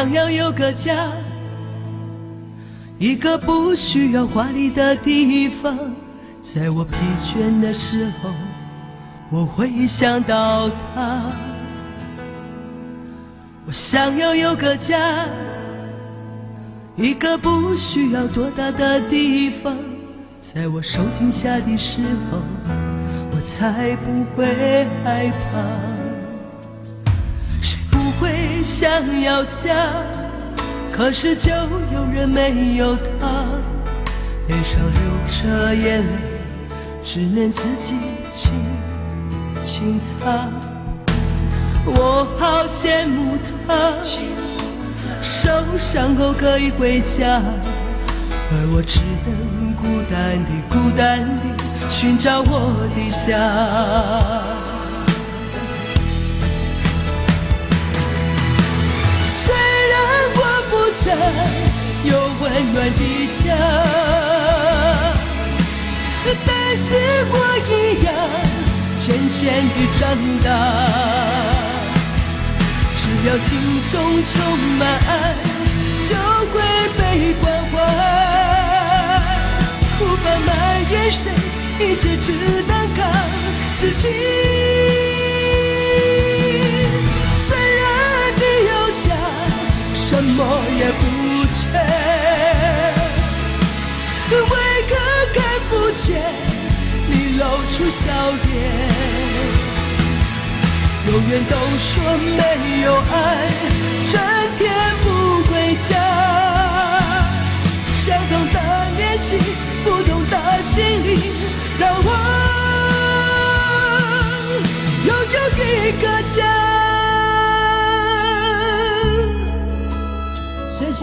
想要有个家，一个不需要华丽的地方，在我疲倦的时候，我会想到它。我想要有个家，一个不需要多大的地方，在我受惊吓的时候，我才不会害怕。谁不会想要家，可是就有人没有他，脸上流着眼泪，只能自己轻轻擦。我好羡慕他，受伤后可以回家，而我只能孤单地寻找我的家。虽然我不曾有温暖的家，但是我一样渐渐地长大。只要心中充满爱，就会被关怀，无法埋怨谁，一切只能靠自己。虽然你有家，什么也不缺，为何看不见你露出笑脸？永远都说没有爱，整天不回家。相同的年纪，不同的心灵，让我拥有一个家。谢谢。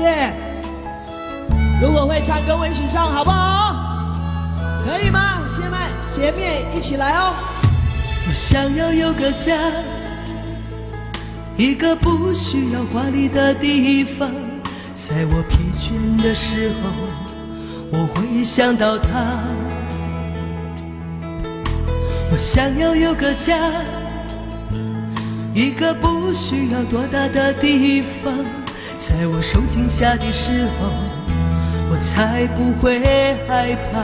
如果会唱跟我一起唱好不好？可以吗？前面一起来哦。我想要有个家，一个不需要华丽的地方，在我疲倦的时候，我会想到他。我想要有个家，一个不需要多大的地方，在我受惊吓的时候，我才不会害怕。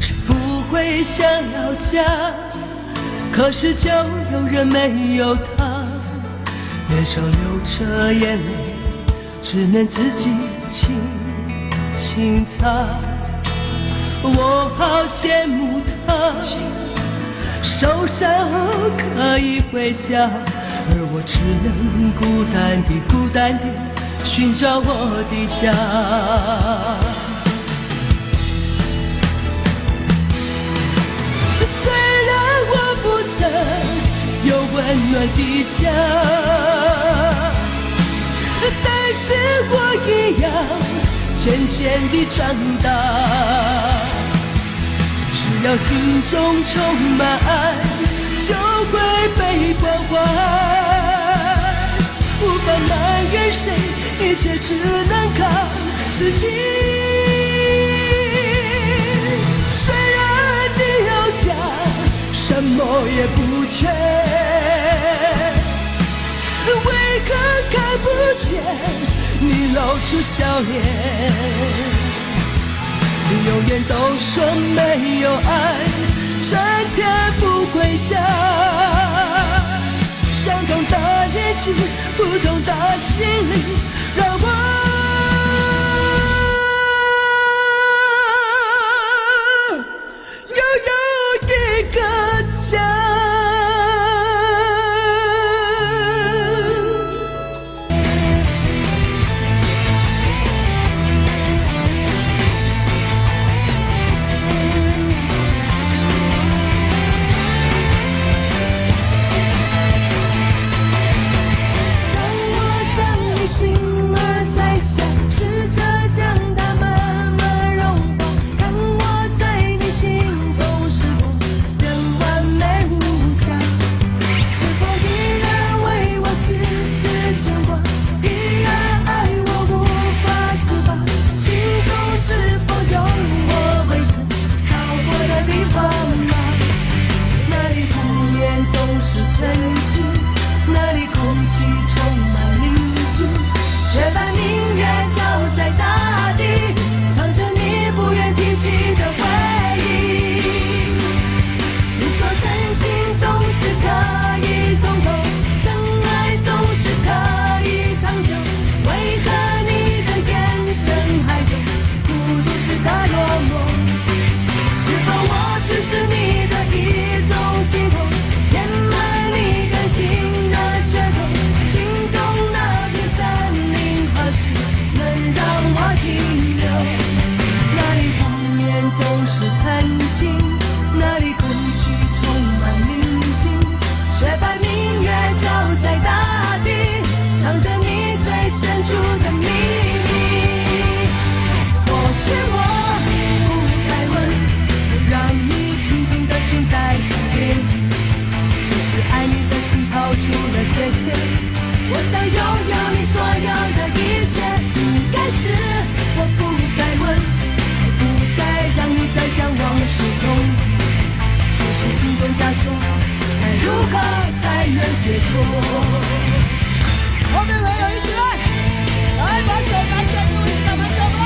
谁不会想要家，可是就有人没有他，脸上流着眼泪，只能自己轻轻擦。我好羡慕他，受伤后可以回家，而我只能孤单地寻找我的家。虽然我不曾有温暖的家，但是我一样渐渐地长大。只要心中充满爱，就会被关怀，无法埋怨谁，一切只能靠自己。虽然你有家，什么也不缺，为何看不见你露出笑脸？你永远都说没有爱，整天不回家。相同的年纪，不同的心灵，让我拥有一个家。让我将你心是曾经，那里空气充满宁静，雪白明月照在大地，藏着你最深处的秘密。或许我不该问，让你平静的心再次变，只是爱你的心超出了界限。我想拥有你所有的一切，应该是我不该问，不该让你再向往事重提，只是心中枷锁，该如何才能解脱？后面朋友一起来，来把手拿起来，跟我一起把拍手来。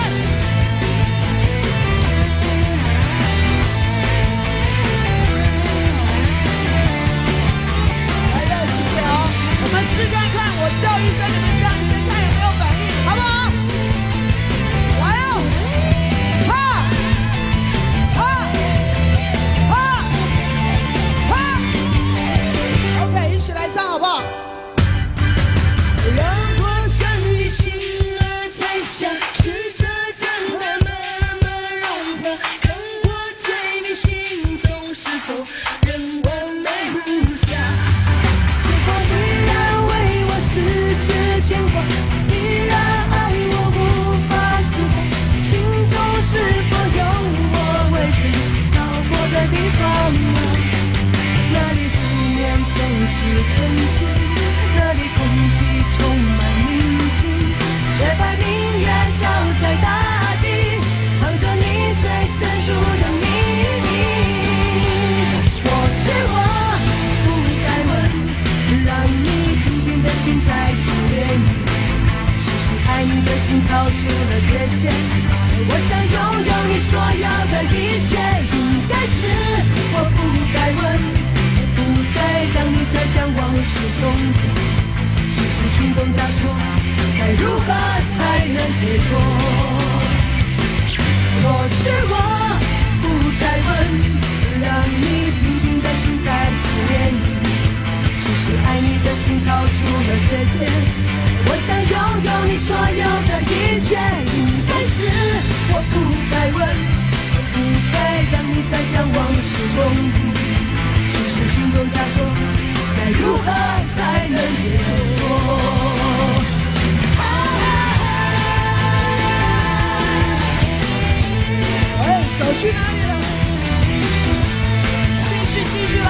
来热情点哦，我们试看看，我叫一声你们叫一声，看有没有反应，好不好？来哦，哈，哈，哈，哈 ，OK， 一起来唱好不好？让我将你心儿摘下，试着将它慢慢融化，看我在你心中是否仍完美无瑕，是否依然为我丝丝牵挂，依然爱我无法自拔，心中是否有我未曾到过的地方啊？那里湖面总是澄清，那里空气充满宁静，雪白明月照在大地，藏着你最深处的秘密。或许我不该问，让你平静的心再次涟漪，只是爱你的心超出了界限。我想拥有你所有的一切，应该是我不该问，不该让你再向往事重提，只是心中枷锁，该如何才能解脱？或许我不该问，让你平静的心再次涟漪，只是爱你的心超出了界限。我想拥有你所有的一切，应该是我不该问，不该让你再向往事重提，只是心中枷锁，该如何才能解脱？哎，手去哪里了？继续来。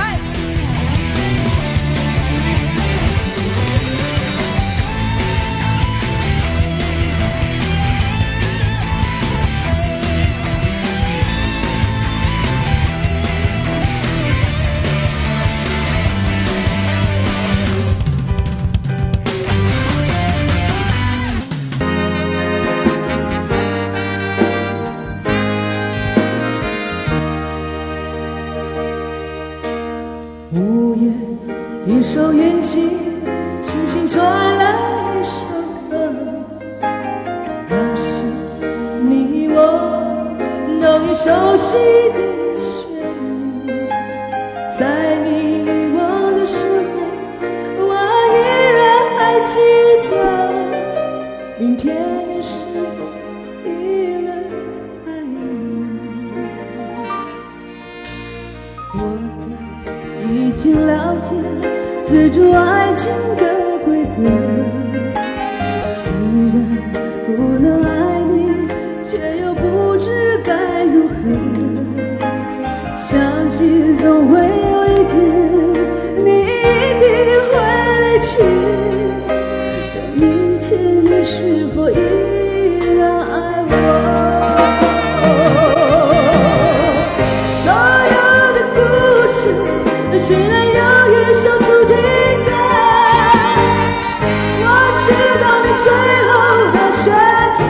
一首乐器轻轻传来一首歌，那是你我都已熟悉的旋律，在你我的时候，我依然还记得，明天的时候依然爱你。我在已经了解追逐爱情的规则，虽然不能爱你，却又不知该如何。相信总会有一天，你一定会离去。但明天你是否依然爱我？所有的故事虽然有人想注定的，我知道你最后的选择。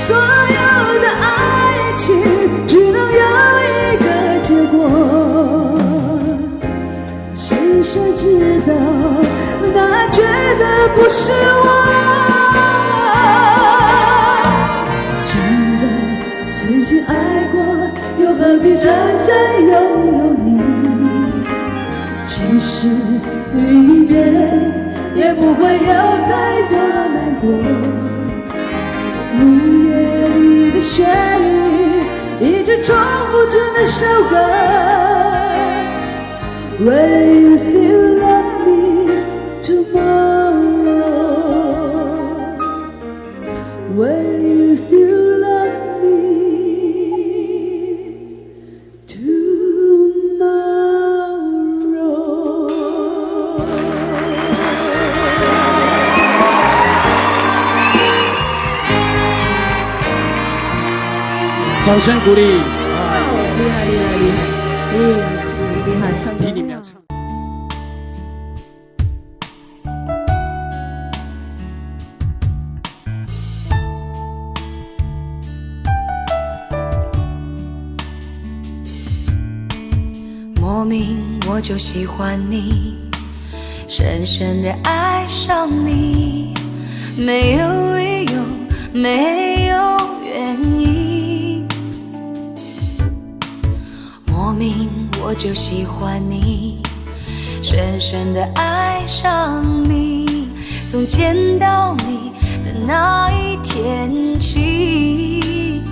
所有的爱情只能有一个结果，是谁知道答案绝对不是我。既然曾经爱过，又何必真正拥有你？其实离别也不会有太多难过。午夜里旋律，一直重复着那首歌。Will you still love me tomorrow? Will you still love me tomorrow? 掌声鼓励！厉害厉害厉害，厉害，唱得听你们俩唱。莫名我就喜欢你，深深地爱上你，没有理由，没有原因。莫名我就喜欢你，深深地爱上你，从见到你的那一天起。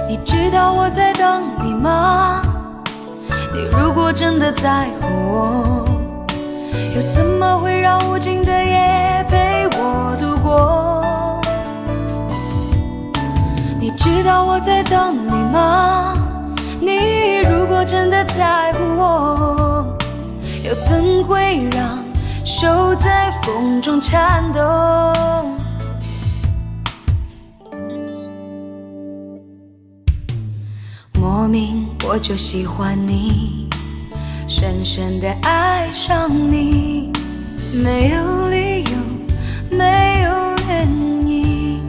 你知道我在等你吗？你如果真的在乎我，又怎么会让无尽的夜陪我度过？你知道我在等你吗？你如果真的在乎我，又怎会让手在风中颤动？莫名我就喜欢你，深深地爱上你，没有理由，没有原因。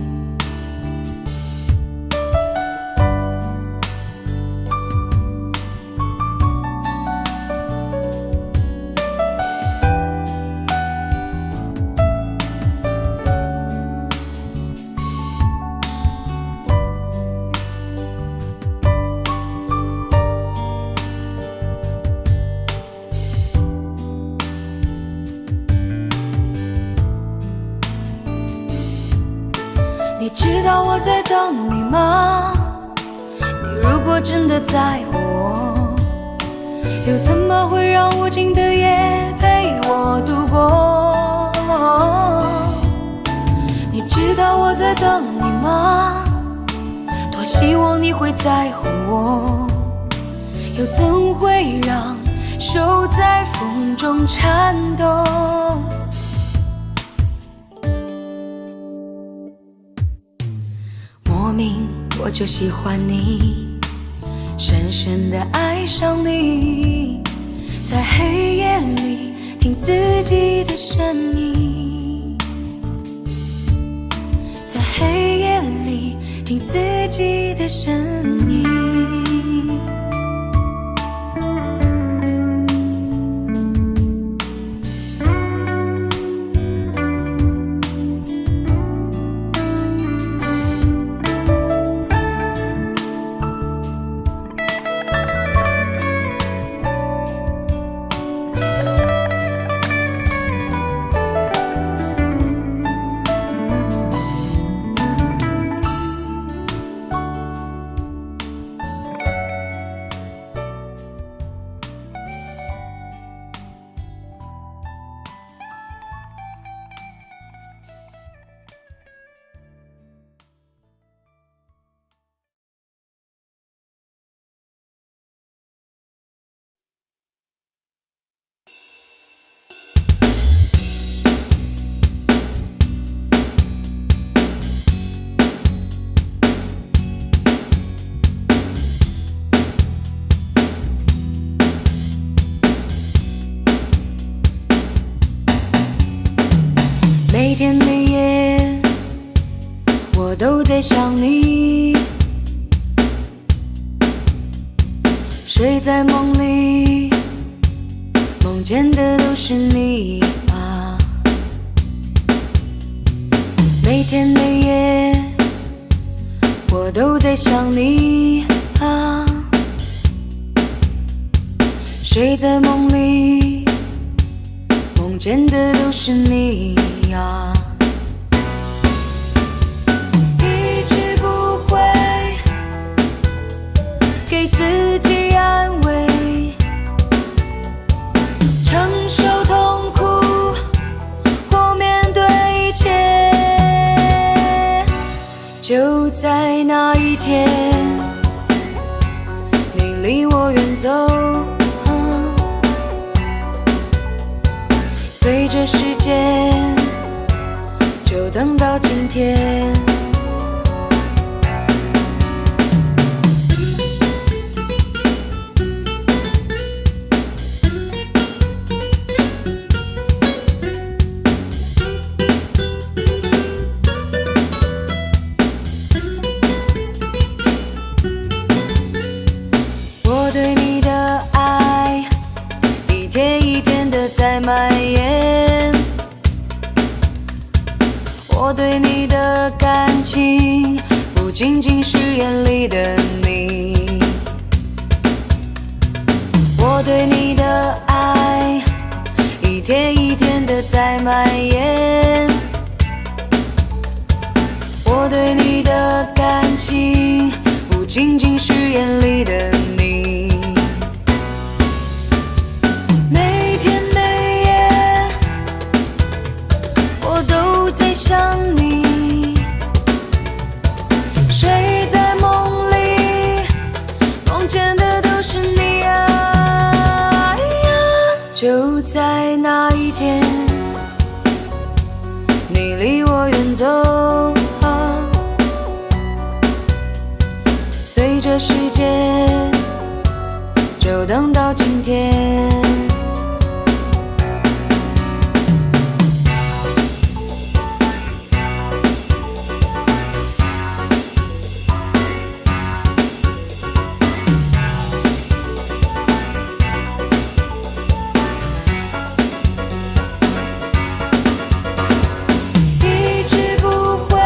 你知道我在等你吗？你如果真的在乎我，又怎么会让无尽的夜陪我度过？你知道我在等你吗？多希望你会在乎我，又怎会让手在风中颤动？莫名我就喜欢你，深深地爱上你，在黑夜里听自己的声音，在黑夜里听自己的声音。每天每夜，我都在想你，睡在梦里，梦见的都是你啊。每天每夜，我都在想你啊，睡在梦里，梦见的都是你呀。一直给自己安慰，承受痛苦或面对一切。就在那一天，你离我远走，随着时间，就等到今天。我对你的爱，一天一天的在蔓延。我对你的感情，不仅仅是眼里的你。我对你的爱，一天一天的在蔓延。我对你的感情，不仅仅是眼里的你。每天每夜，我都在想你。睡在梦里，梦见的都是你啊。就在那一天，你离我远走，随着时间，就等到今天。一直不会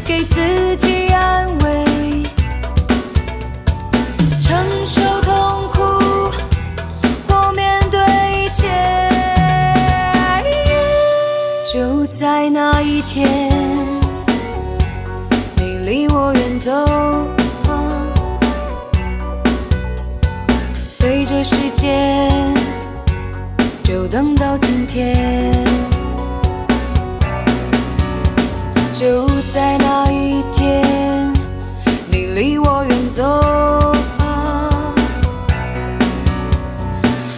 给自己安慰，承受痛苦或面对一切。就在那一天，你离我远走，随着时间，就等到今天。就在那一天，你离我远走，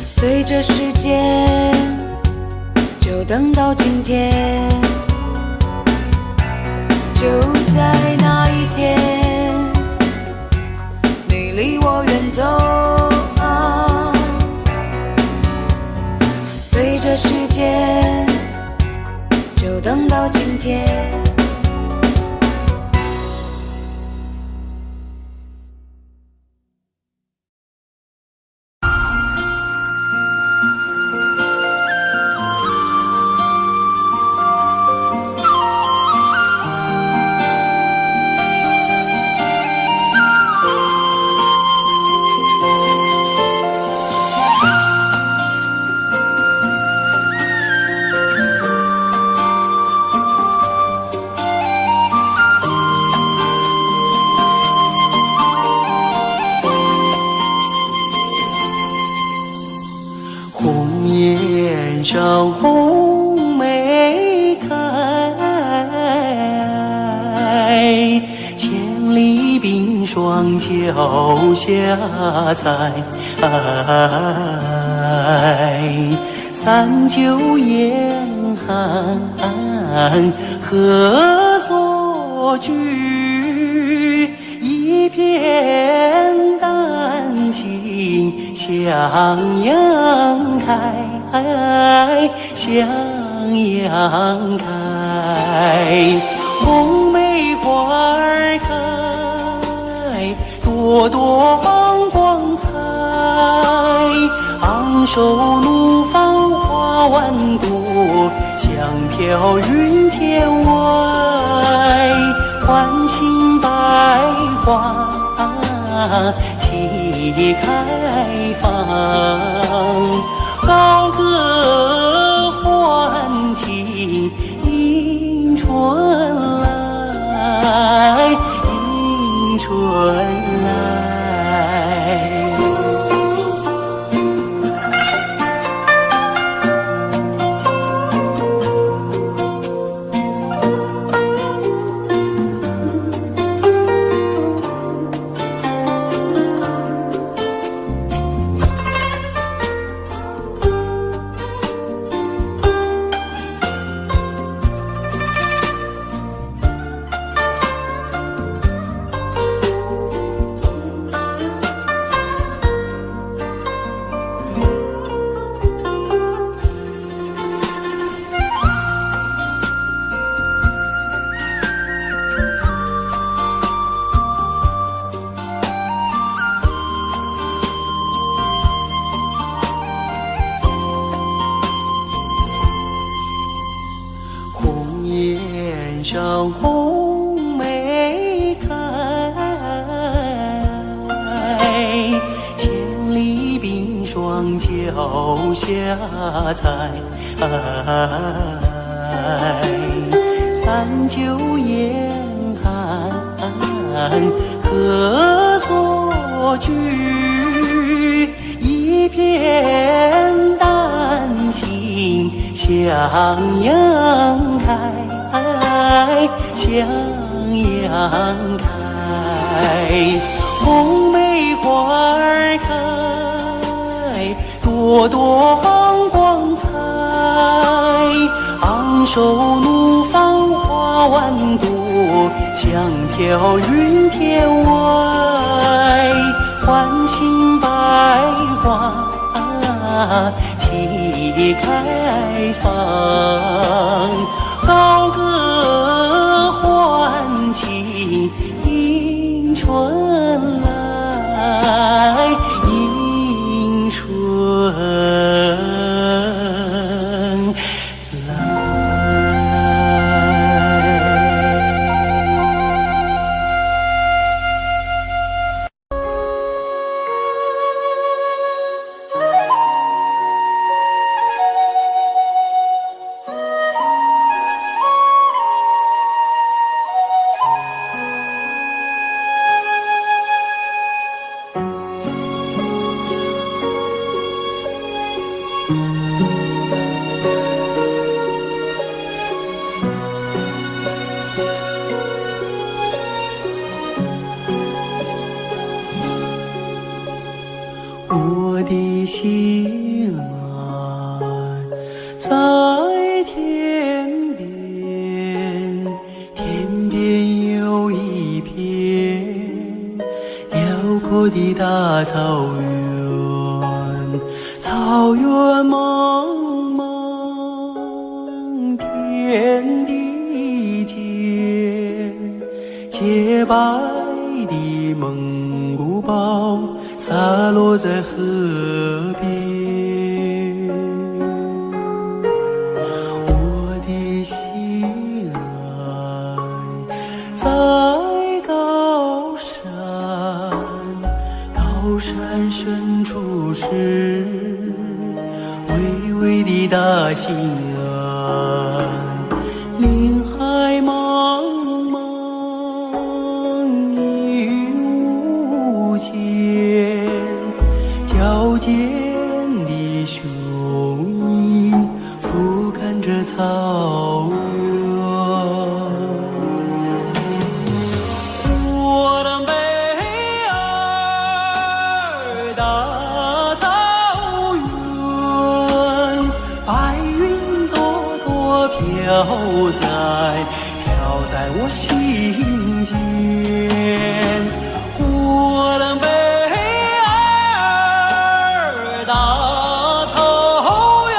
随着时间，就等到今天。就在那一天，你离我远走，随着时间，就等到今天。红颜上红梅开，千里冰霜脚下踩。三九严寒何所居？一片丹心向阳开，向阳开。红梅花儿开，朵朵放光彩。昂首怒放花万朵，香飘云天外。唤醒百花齐开放，高歌欢庆迎春来，迎春上红梅开，千里冰霜脚下踩。三九严寒何所居？一片丹心向阳开，向阳开。红梅花儿开，朵朵放光彩。昂首怒放花万朵，香飘云天外。欢欣百花齐开放，高歌欢庆迎春来，迎春来。我的心啊，在天边，天边有一片辽阔的大草原，草原茫茫，天地间，洁白的蒙古包洒落在河边，我的心爱在高山，高山深处是巍巍的大兴安，林海茫茫雨无间，矫健的雄鹰俯瞰着草原。我的美儿大草原，白云朵朵飘在我心间。我的美儿大草原，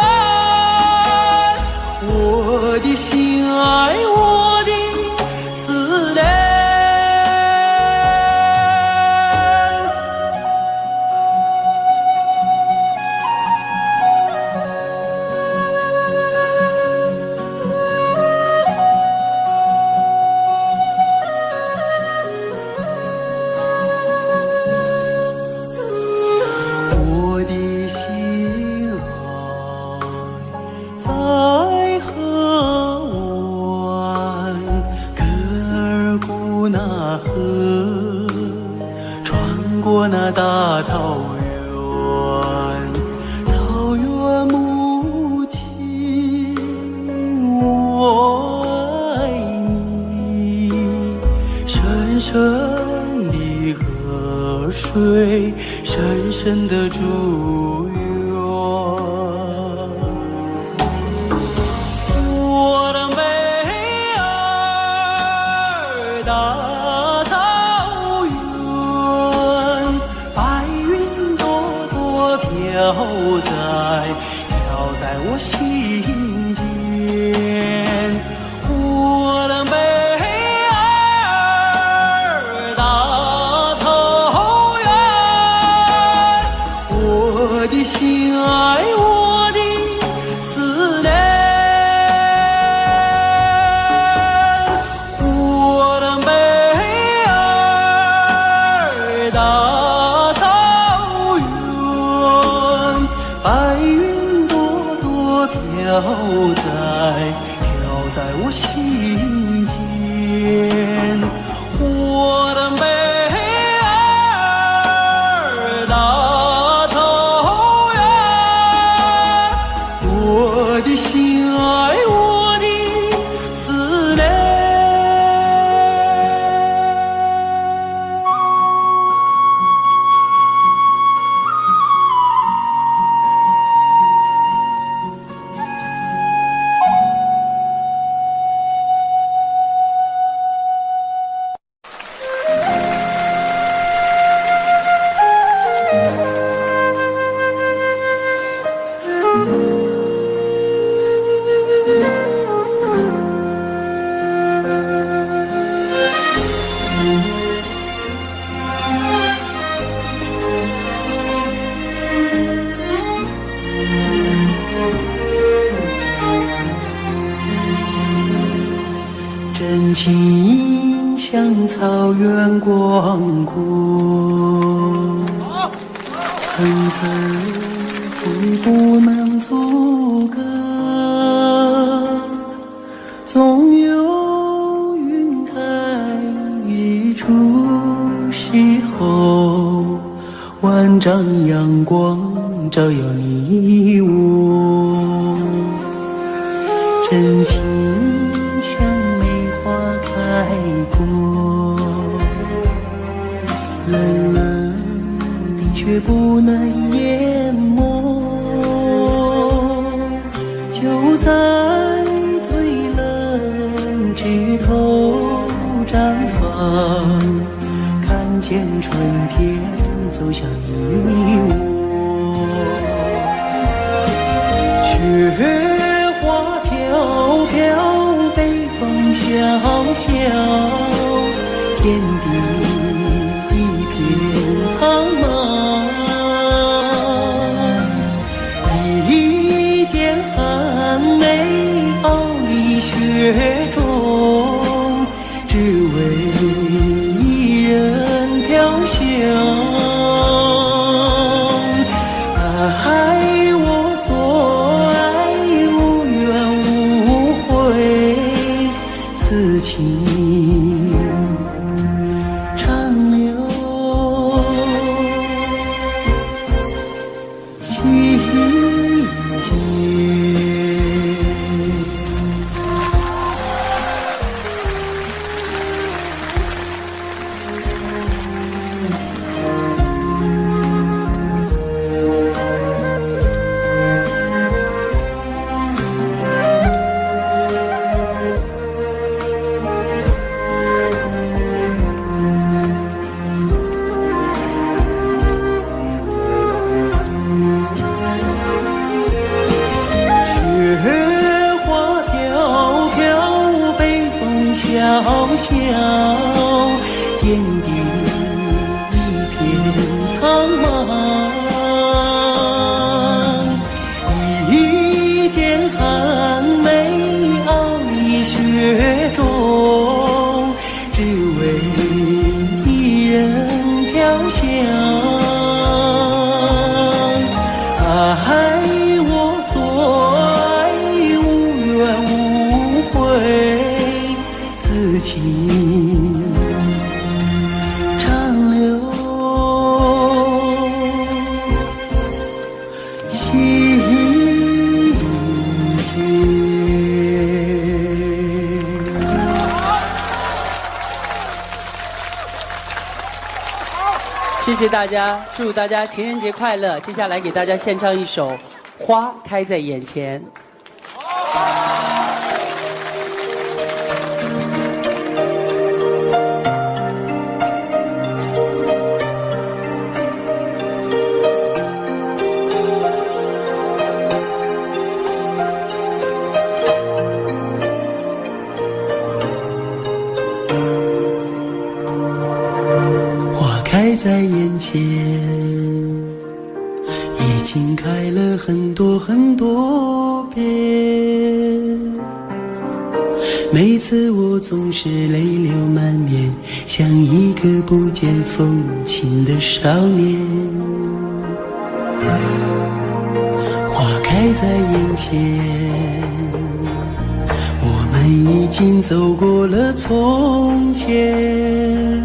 我的心爱，我的思念。我的心爱在河湾，格尔古纳河，穿过那大草原，草原母亲，我爱你，深深的河水，深深的祝愿。我的美儿大草原，白云朵朵飘在我心间。我的美儿大草原，我的心爱，我的思念。飘在我心间，我的妹儿大草原，我的心爱，我的思念。真情像草原广阔，层层风不能阻隔，总有云开日出时候，万丈阳光照耀你我，真情像梅花开过，冷冷冰雪不能淹没，就在最冷枝头绽放，看见春天走向你我，雪花飘飘，北风萧萧，天地一片苍茫，一剑寒梅傲立雪中，只为一人飘香。爱我所爱，无怨无悔，此情长留心间。雪花飘飘，北风萧萧，天地一片苍茫，一剑寒梅傲立雪中，只为一人飘香。爱我所爱，无怨无悔，此情长留心间。谢谢大家，祝大家情人节快乐！接下来给大家献唱一首《花开在眼前》。花开在眼前，已经开了很多很多遍。每次我总是泪流满面，像一个不见风情的少年。花开在眼前，我们已经走过了从前。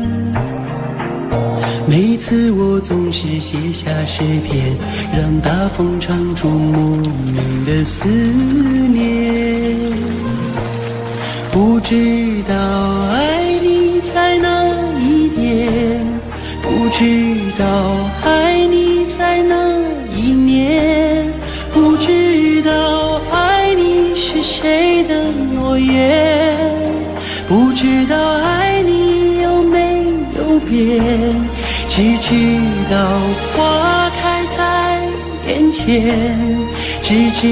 每次我总是写下诗篇，让大风唱出莫名的思念。不知道爱你在哪一点，不知道爱你在哪一年，不知道爱你是谁的诺言，不知道爱你有没有变，只知道花开在眼前，只知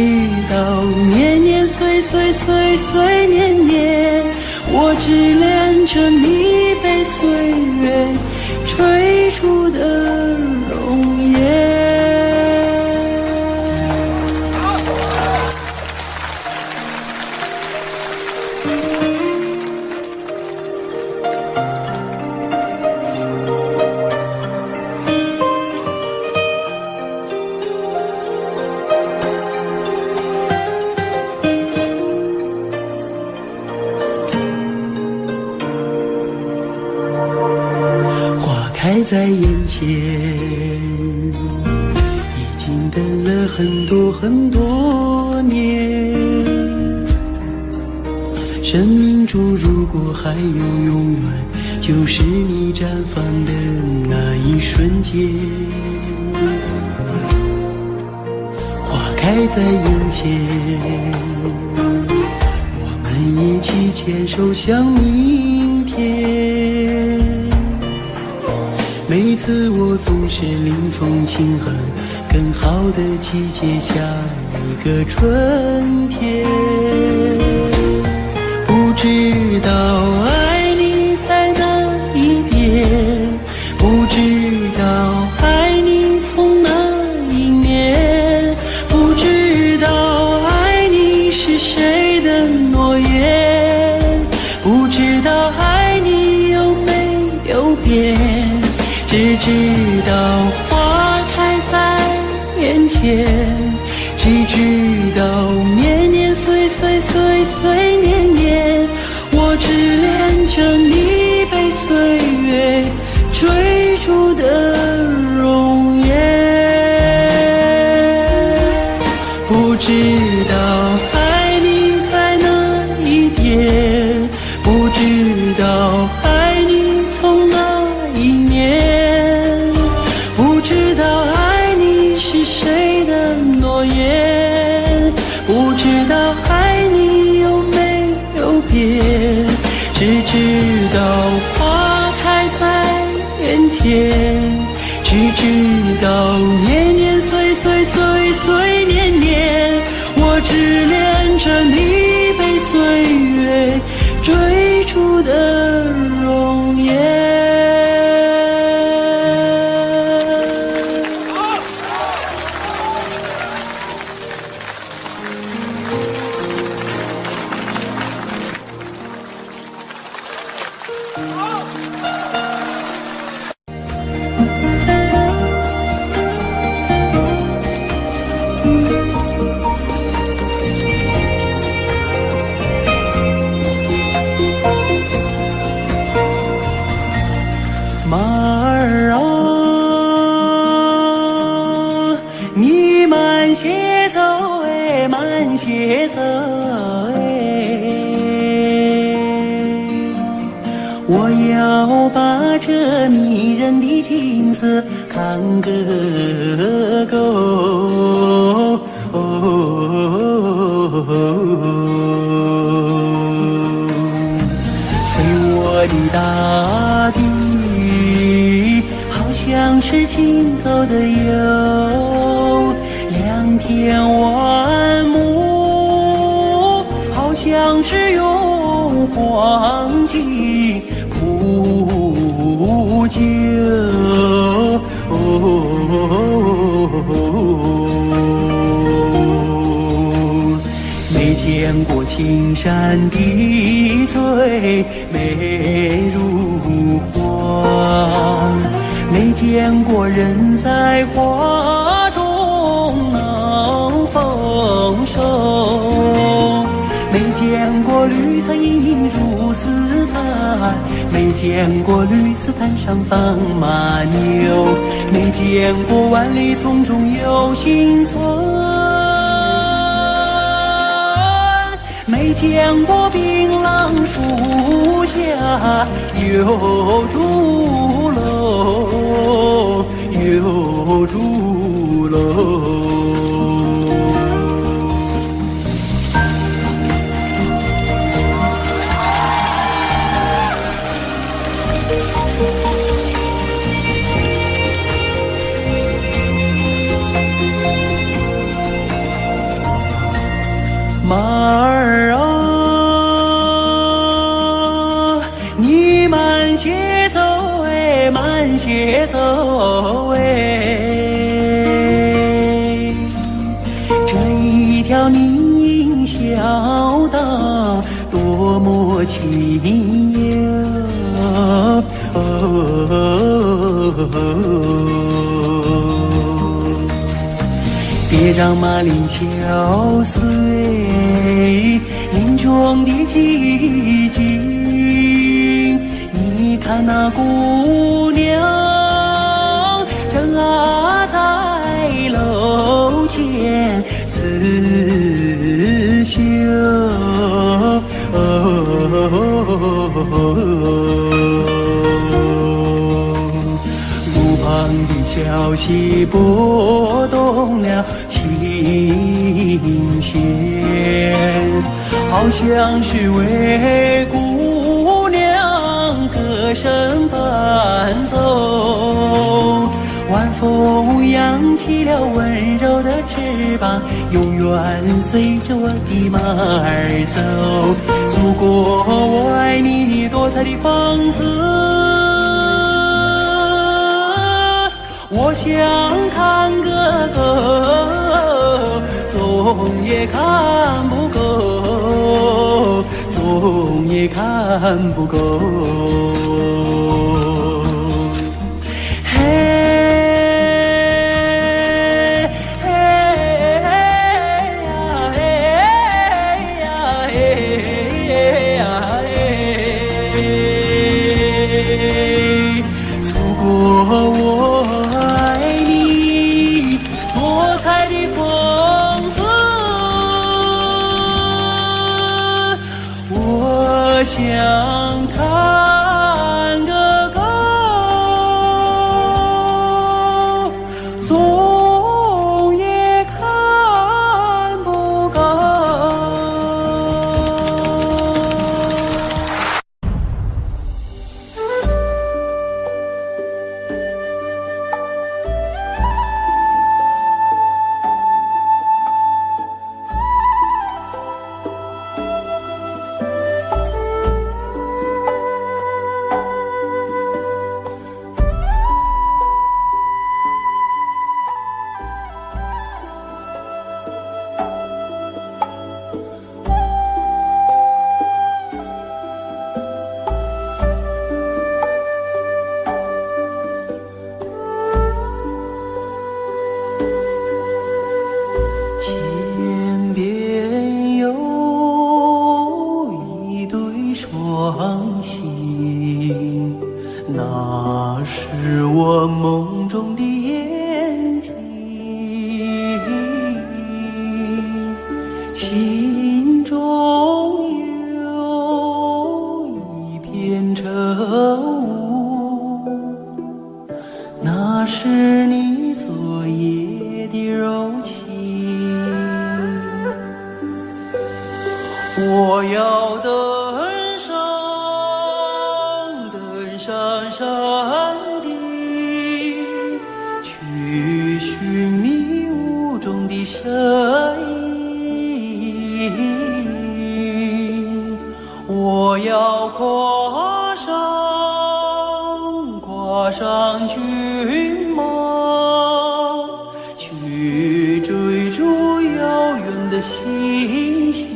道年年岁岁岁岁年年，我只恋着你被岁月追逐的容颜。开在眼前，已经等了很多很多年。生命中如果还有永远，就是你绽放的那一瞬间。花开在眼前，我们一起牵手向明天。每次我总是临风轻哼，更好的季节下一个春天。不知道爱你在哪一点，不知道爱你从哪一年，不知道爱你是谁的诺言，不知道爱你有没有变，只知道花开在眼前，只知道年年岁岁岁岁年年，我只恋着你被岁月追逐的容颜。不知道爱你在哪一点，不知道爱你从哪一年，不知道爱你是谁的诺言，不知道爱你有没有变，只知道花开在眼前，只知道年年岁岁岁岁年年，我只恋着你被岁月追逐的容颜。马儿啊，你慢些走哎，慢些走哎，我要把这迷人的景色看个够。飞我的大地，好像是尽头的有两片万亩，好像是用黄金铺就。没见过青山的最美如画，没见过人在画中能否手。没见过绿草茵茵如丝毯，没见过绿丝毯上放马牛，没见过万里丛中有行村，没见过槟榔树下有竹楼，有竹楼。马儿啊，你慢些走哎，慢些走哎，这一条泥泞小道多么清幽。别让马铃敲碎林中的寂静，你看那姑娘正在楼前刺绣。路旁的小溪拨动了琴弦，好像是为姑娘歌声伴奏。晚风扬起了温柔的翅膀，永远随着我的马儿走。祖国，我爱你多彩的风姿，我想看个够，总也看不够，总也看不够。想看个够，总也看不够。天边有一对双星，那是我梦中的眼睛，心中有一片愁雾，那是你昨夜的柔情。我要登上山顶，去寻迷雾中的身影。我要跨上骏马，去追逐遥远的星星。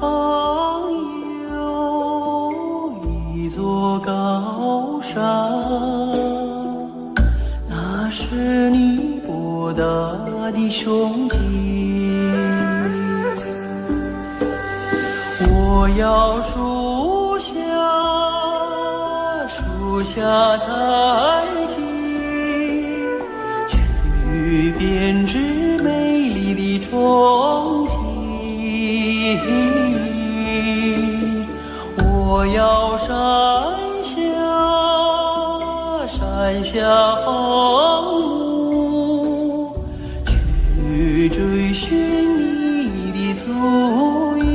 方有一座高山，那是你博大的胸襟。我要树下采集，去编织美丽的憧憬。我要山下放牧，去追寻你的足印。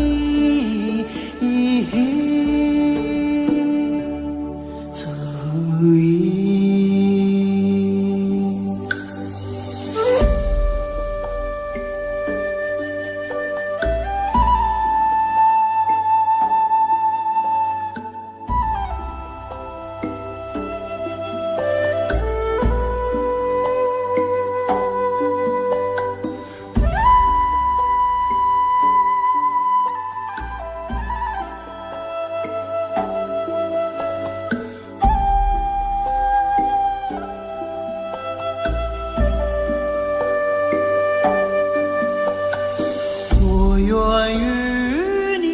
愿与你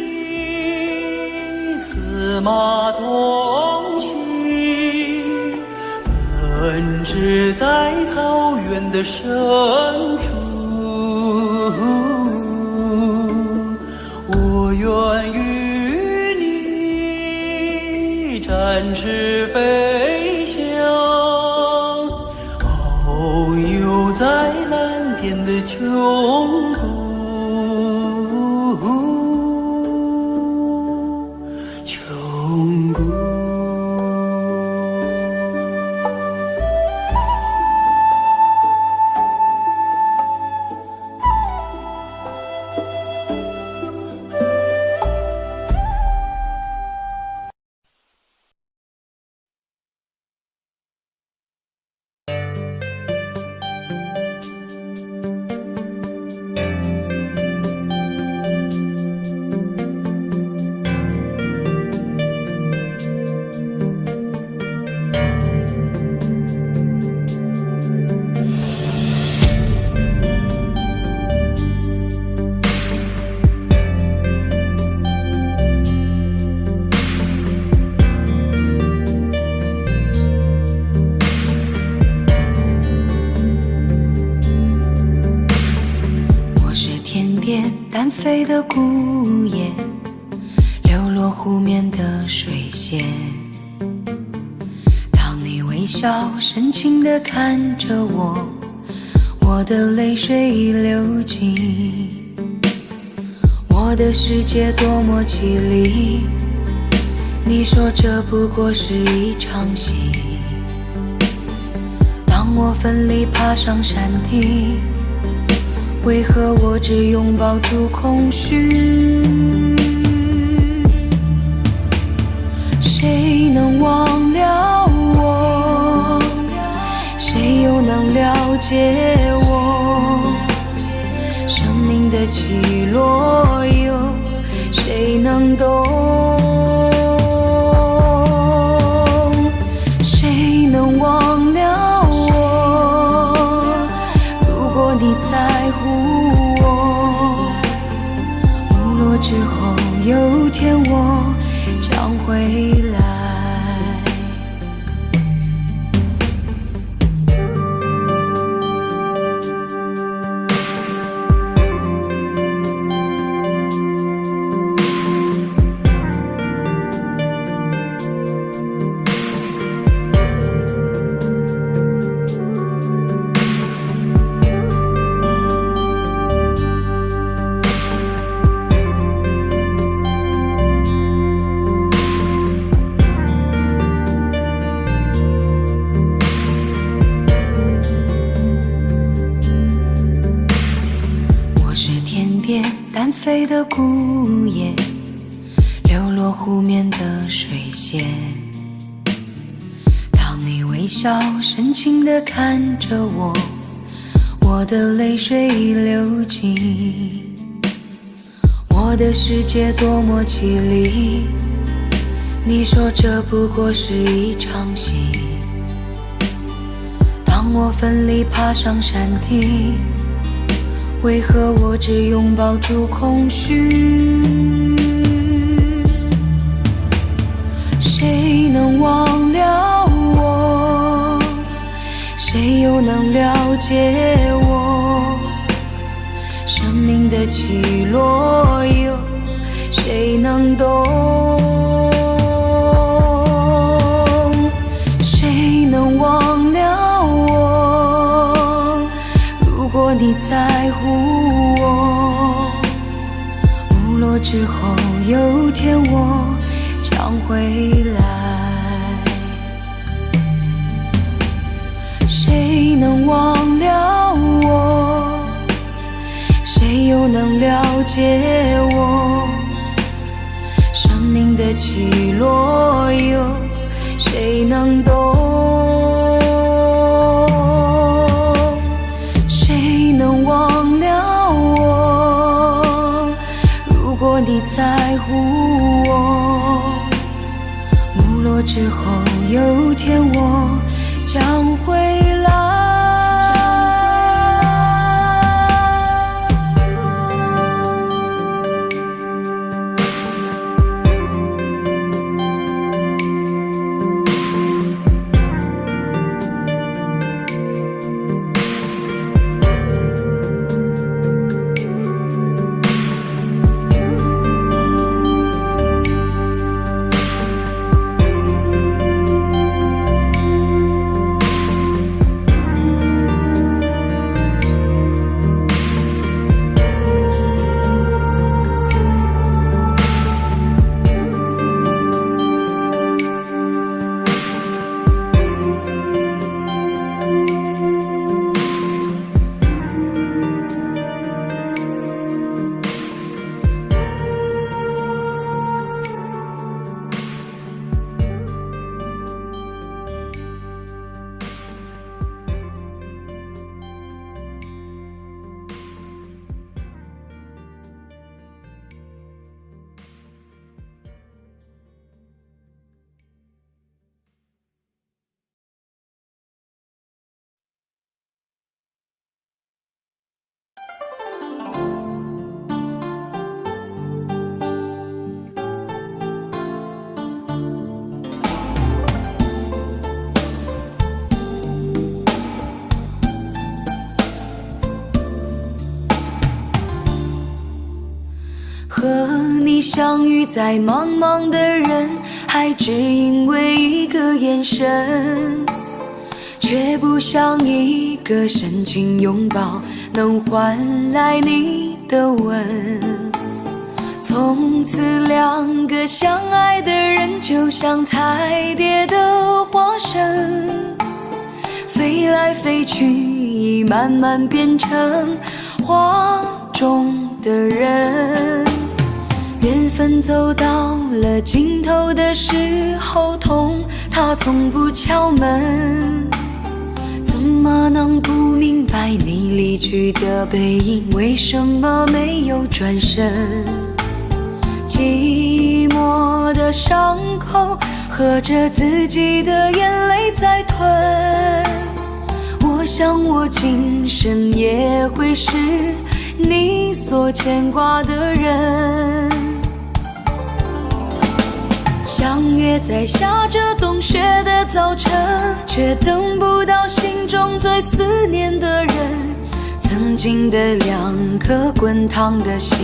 策马同行，奔驰在草原的深处。我愿与你展翅飞翔，遨游在蓝天的穹谷。单飞的孤雁，流落湖面的水线。当你微笑深情地看着我，我的泪水已流尽。我的世界多么绮丽，你说这不过是一场戏。当我奋力爬上山顶，为何我只拥抱住空虚？谁能忘了我？谁又能了解我？生命的起落，有谁能懂？谁能忘了我？如果你在乎我，日落之后有天我将回来。单飞的孤雁，流落湖面的水线。当你微笑深情地看着我，我的泪水已流尽。我我的世界多么绮丽，你说这不过是一场戏。当我奋力爬上山顶，为何我只拥抱住空虚？谁能忘了我？谁又能了解我？生命的起落，有谁能懂？谁能忘了我？如果你在乎我，日落之后有天我将回来。谁能忘了我？谁又能了解我？生命的起落，有谁能懂？谁能忘了我？如果你在乎我，日落之后有天我将回来。和你相遇在茫茫的人海，只因为一个眼神，却不像一个深情拥抱能换来你的吻。从此两个相爱的人就像彩蝶的化身，飞来飞去，已慢慢变成画中的人。缘分走到了尽头的时候，痛它从不敲门，怎么能不明白你离去的背影为什么没有转身？寂寞的伤口喝着自己的眼泪在吞，我想我今生也会是你所牵挂的人。相约在下着冬雪的早晨，却等不到心中最思念的人。曾经的两颗滚烫的心，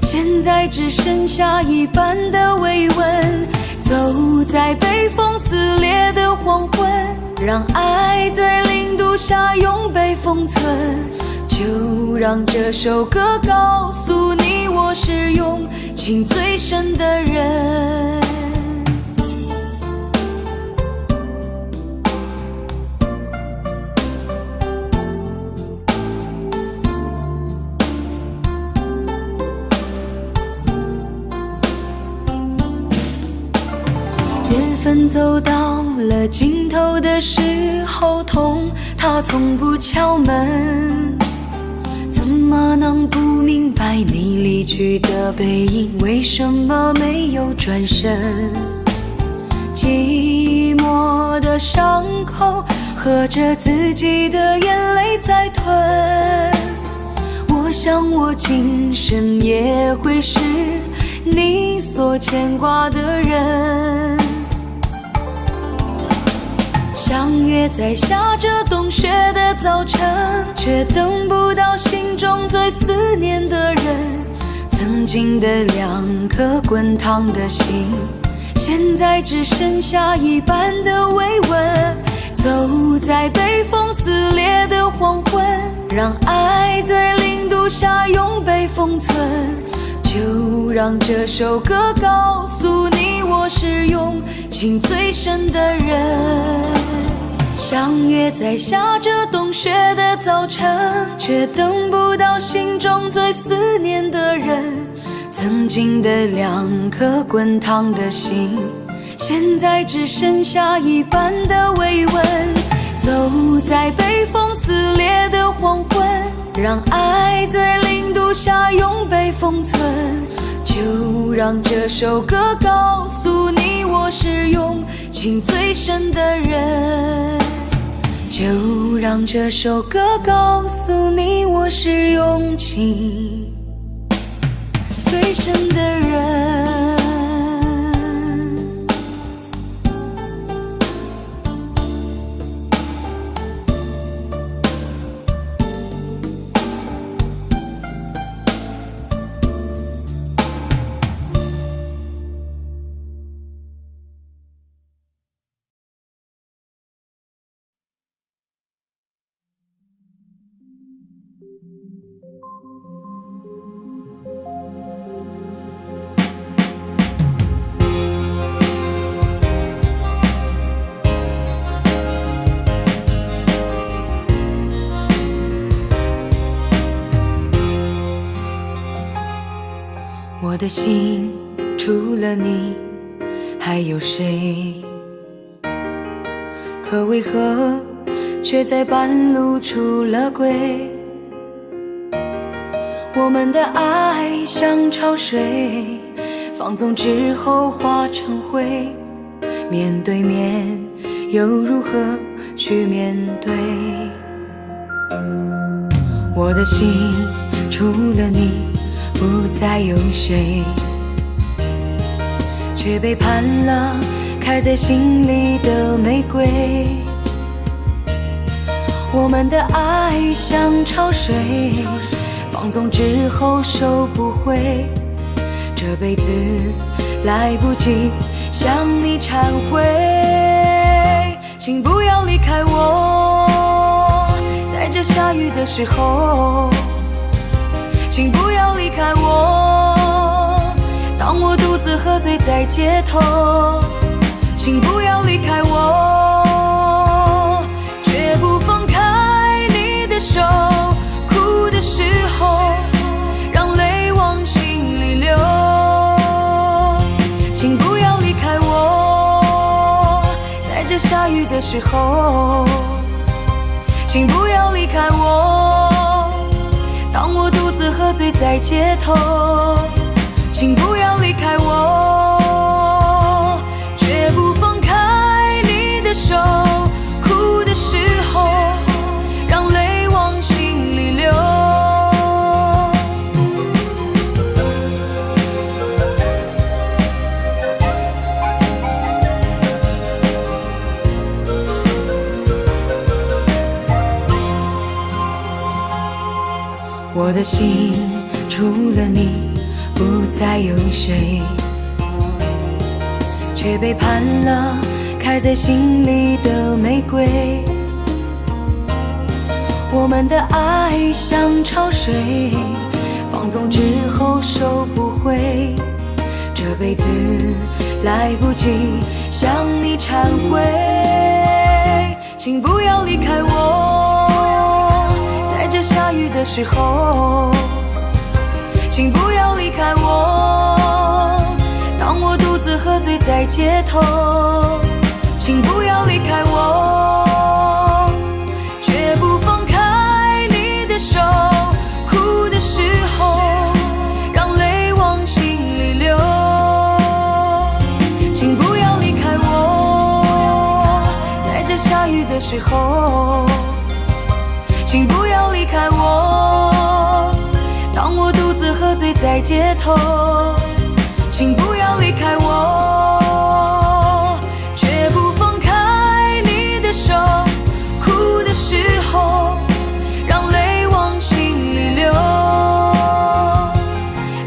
现在只剩下一半的慰问。走在被风撕裂的黄昏，让爱在零度下永被封存。就让这首歌告诉你，我是用情最深的人。缘分走到了尽头的时候，痛它从不敲门，怎么么能不明白你离去的背影？为什么没有转身？寂寞的伤口，喝着自己的眼泪在吞。我想我今生也会是你所牵挂的人。相约在下着冬雪的早晨，却等不到心中最思念的人。曾经的2颗滚烫的心，现在只剩下一半的慰问。走在被风撕裂的黄昏，让爱在0度下永被封存。就让这首歌告诉你，我是用情最深的人。相约在下着冬雪的早晨，却等不到心中最思念的人。曾经的2颗滚烫的心，现在只剩下一半的慰问。走在被风撕裂的黄昏，让爱在0度下永被封存。就让这首歌告诉你，我是用情最深的人。就让这首歌告诉你，我是用情最深的人。我的心除了你还有谁？可为何却在半路出了轨？我们的爱像潮水，放纵之后化成灰。面对面又如何去面对？我的心除了你不再有谁，却背叛了开在心里的玫瑰。我们的爱像潮水，放纵之后收不回。这辈子来不及向你忏悔，请不要离开我，在这下雨的时候。请不要离开我，当我独自喝醉在街头。请不要离开我，绝不放开你的手。哭的时候，让泪往心里流。请不要离开我，在这下雨的时候。请不要离开我，当我独自喝醉在街头。请不要离开我，绝不放开你的手。哭的时候，让泪往心里流。我的心除了你不再有谁，却背叛了开在心里的玫瑰。我们的爱像潮水，放纵之后收不回。这辈子来不及向你忏悔，请不要离开我，在这下雨的时候。请不要离开我，当我独自喝醉在街头。请不要离开我，绝不放开你的手。哭的时候，请不要离开我。当我独自喝醉在街头，请不要离开我，绝不放开你的手。哭的时候，让泪往心里流。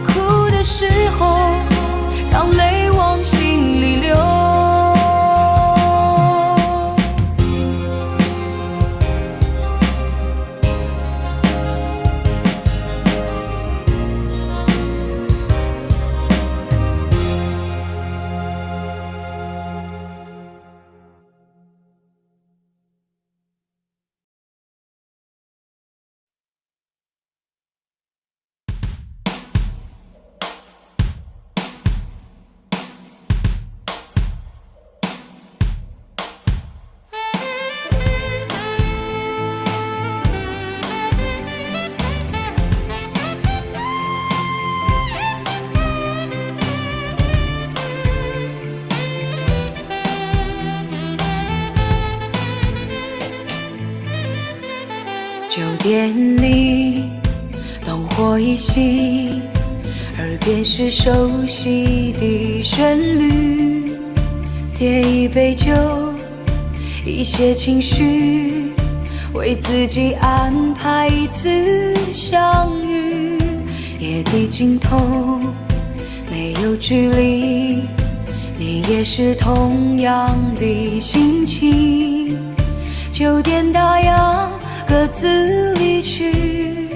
哭的时候，让泪往心里流。酒店里灯火一熄，耳边是熟悉的旋律。点一杯酒，一些情绪，为自己安排一次相遇。夜的尽头没有距离，你也是同样的心情。酒店打烊，各自离去，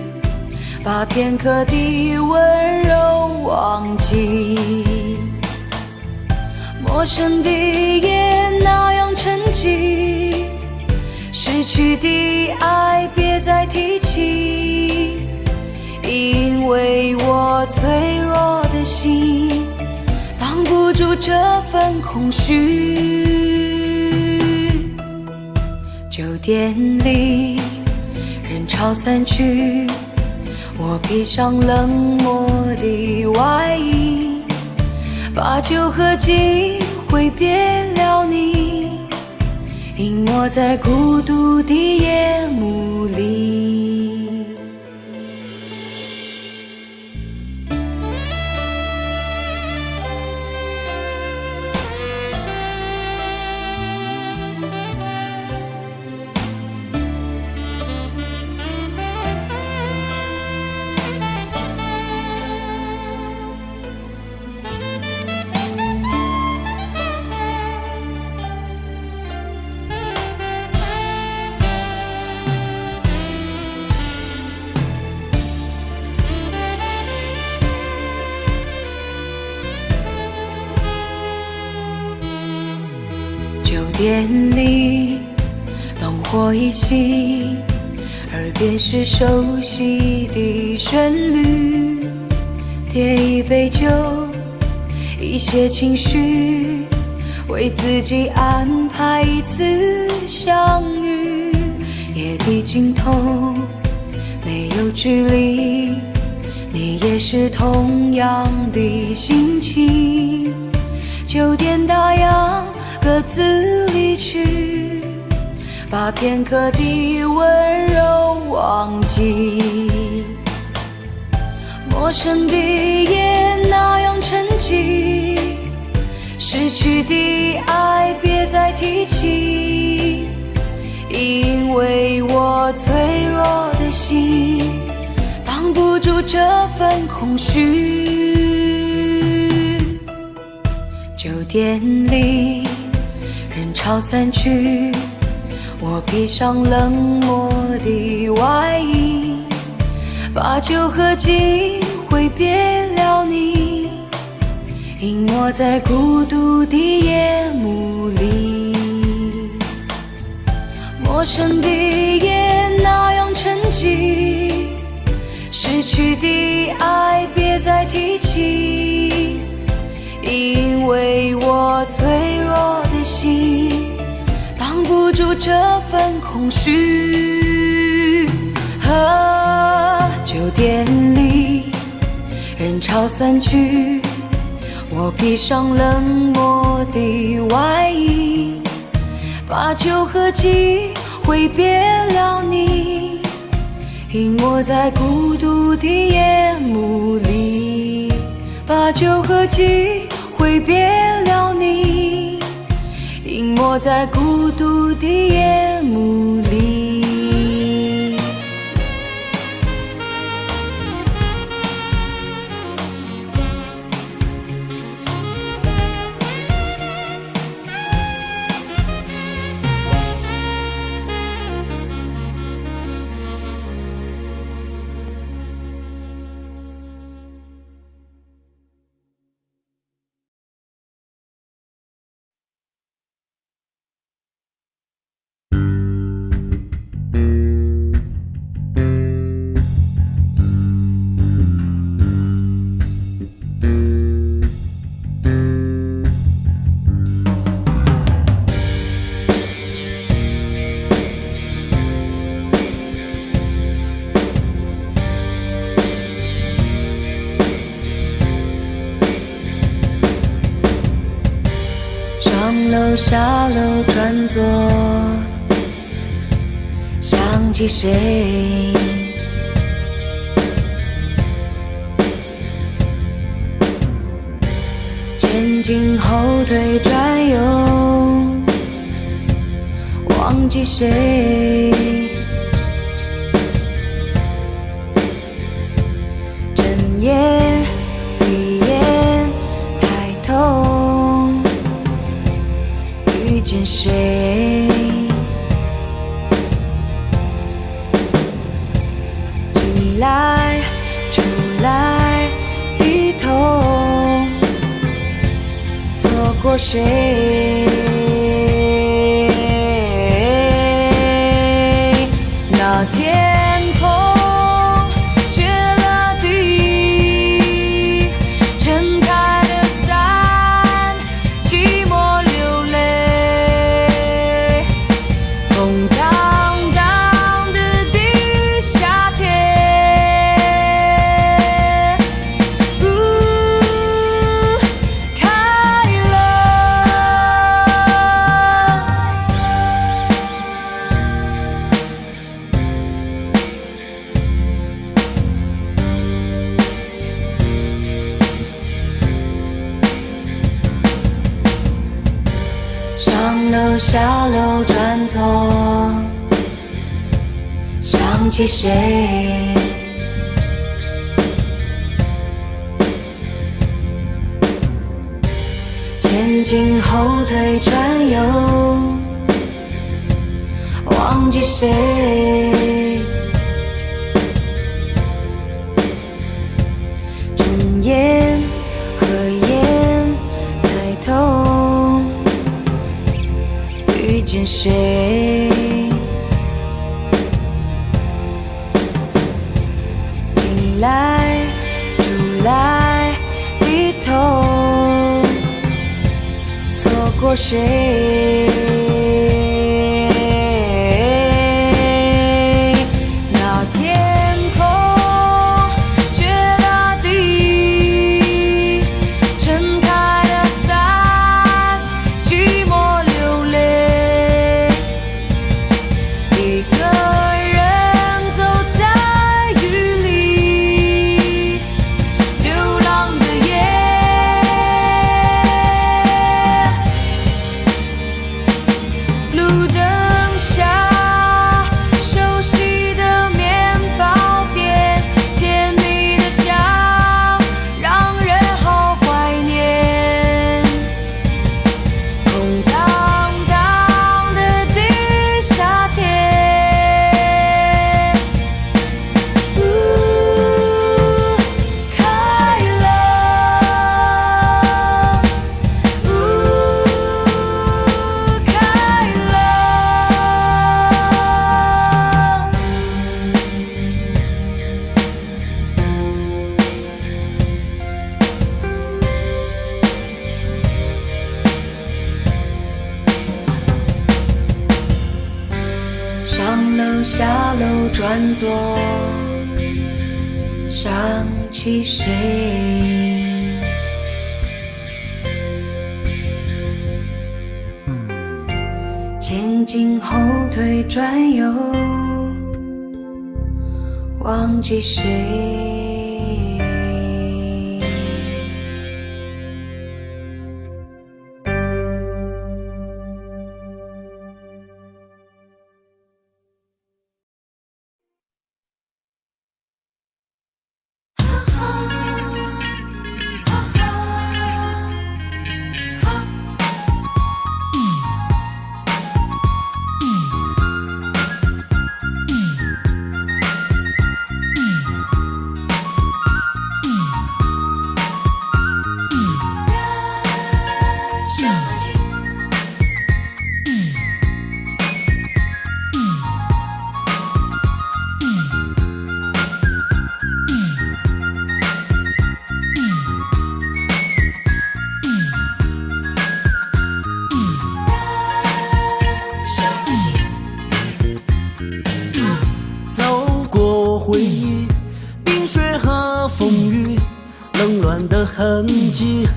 把片刻的温柔忘记。陌生的夜那样沉寂，失去的爱别再提起，因为我脆弱的心挡不住这份空虚。酒店里人潮散去，我披上冷漠的外衣，把酒喝尽，挥别了你，隐没在孤独的夜幕里。酒店里灯火一熄，耳边是熟悉的旋律。点一杯酒，一些情绪，为自己安排一次相遇。夜的尽头没有距离，你也是同样的心情。酒店打烊，各自离去，把片刻的温柔忘记。陌生的夜那样沉寂，失去的爱别再提起，因为我脆弱的心挡不住这份空虚。酒店里人潮散去，我披上冷漠的外衣，把酒喝尽，挥别了你，隐没在孤独的夜幕里。陌生的夜那样沉寂，失去的爱别再提起，因为我脆弱的心挡不住这份空虚。酒店里人潮散去，我披上冷漠的外衣，把酒和鸡挥别了你，隐没在孤独的夜幕里。把酒和鸡挥别了你，隐没在孤独的夜幕里。上楼下楼转左，想起谁？前进后退转右，忘记谁？睁眼闭眼抬头，遇见谁？进来出来低头，错过谁？那天空决了堤，撑开了伞，寂寞流泪，空荡荡的地下铁，开了。上楼下楼转左，想起谁？前进后退转右，忘记谁？睁眼合眼抬头，遇见谁？进来出来低头，错过谁？那天空决了堤，撑开了伞，寂寞流泪，一个人走在雨里，流浪的夜，路灯下熟悉的面包店，甜蜜的香让人好怀念，空荡荡的地下铁，开了，开了。上楼下楼转左，想起谁？前经后退转右，忘记谁。冷乱的痕迹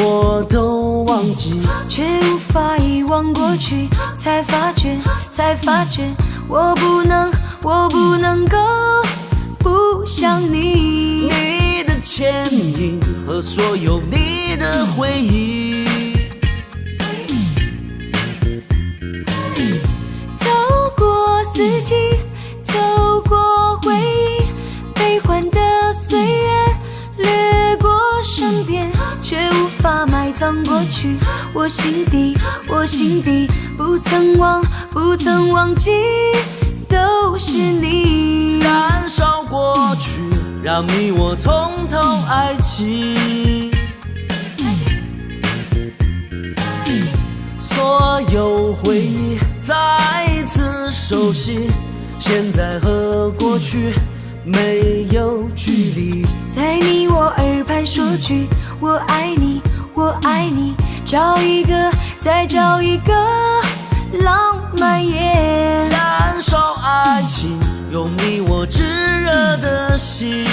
我都忘记，却无法遗忘过去，才发觉我不能够不想你。你的牵引和所有你的回忆，走过四季，走过回忆，悲欢的岁月掠过身边，却无法埋葬过去。我心底不曾忘记，都是你。燃烧过去，让你我从头爱起。所有回忆再一次熟悉，现在和过去没有距离。在你我耳畔说句我爱你，我爱你，找一个再找一个浪漫夜，燃烧爱情，用你我炙热的心。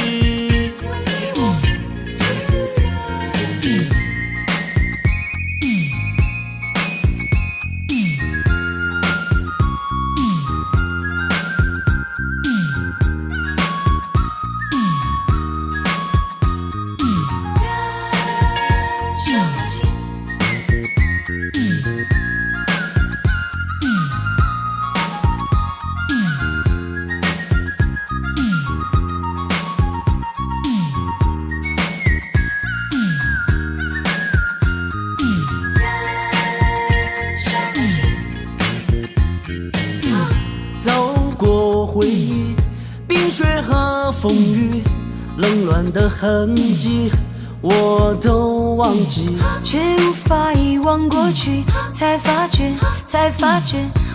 走过回忆，冰雪和风雨，冷乱的痕迹我都忘记，却无法遗忘过去，才发觉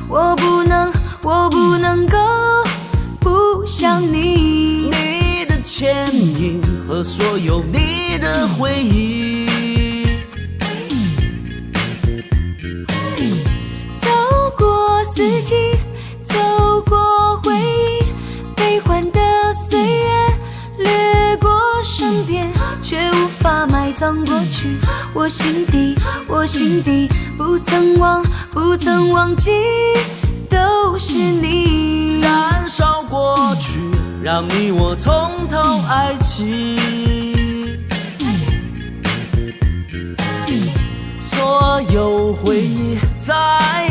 我不能够不想你。你的牵引和所有你的回忆，走过四季，走过回忆，悲欢的岁月掠过身边，却无法埋葬过去。我心底不曾忘记，都是你。燃烧过去，让你我从头爱起。所有回忆再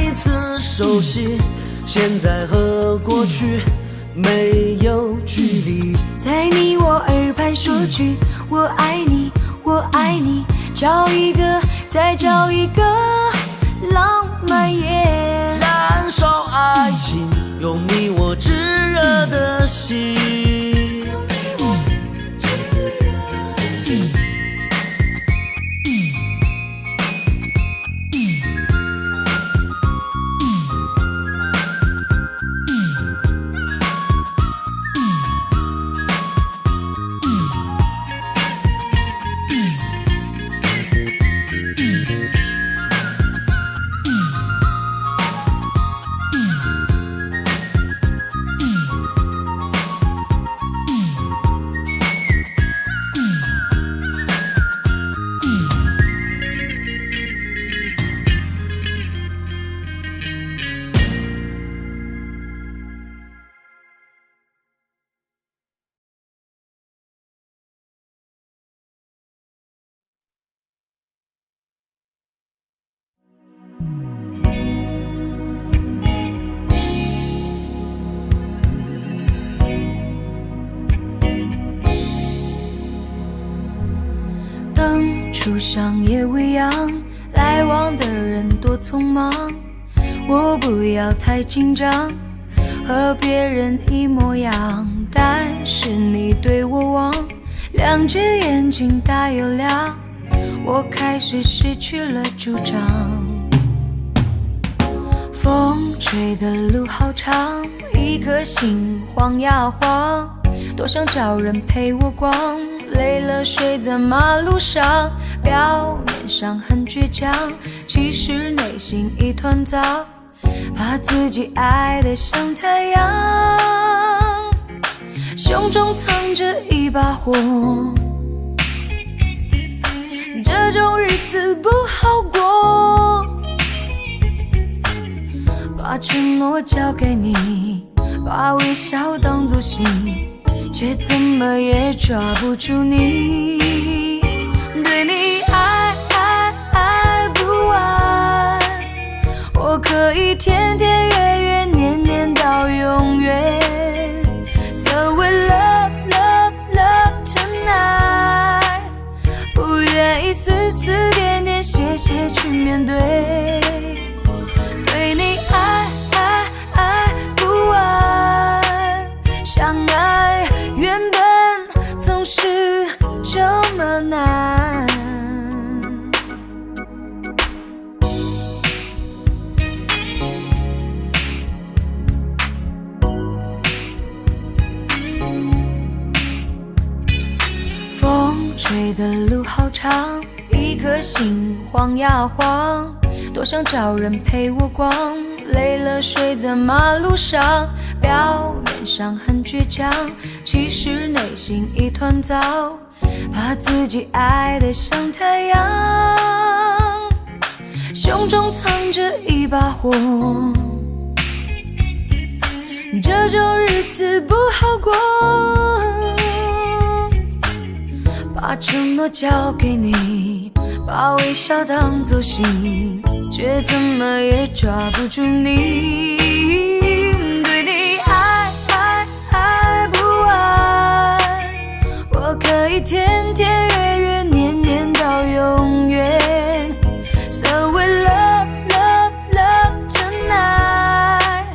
一次熟悉，现在和过去没有距离。在你我耳畔说句我爱你，我爱你，找一个再找一个浪漫夜，燃烧爱情，用你我炙热的心。路上也未央，来往的人多匆忙，我不要太紧张，和别人一模样，但是你对我望，两只眼睛大又亮，我开始失去了主张。风吹的路好长，一颗心晃呀晃，多想找人陪我逛，累了睡在马路上，表面上很倔强，其实内心一团糟，把自己爱得像太阳，胸中藏着一把火，这种日子不好过，把承诺交给你，把微笑当作信，却怎么也抓不住你，对你爱不完，我可以天天月月年年到永远， So we love tonight， 不愿意丝丝点点谢谢去面对，对你爱不完，相爱原本总是这么难。风吹的路好长，一颗心晃呀晃，多想找人陪我逛，累了睡在马路上，表面上很倔强，其实内心一团糟，把自己爱得像太阳，胸中藏着一把火，这种日子不好过，把承诺交给你，把微笑当作信，却怎么也抓不住你，对你爱不完，我可以天天月月年年到永远， So we love tonight，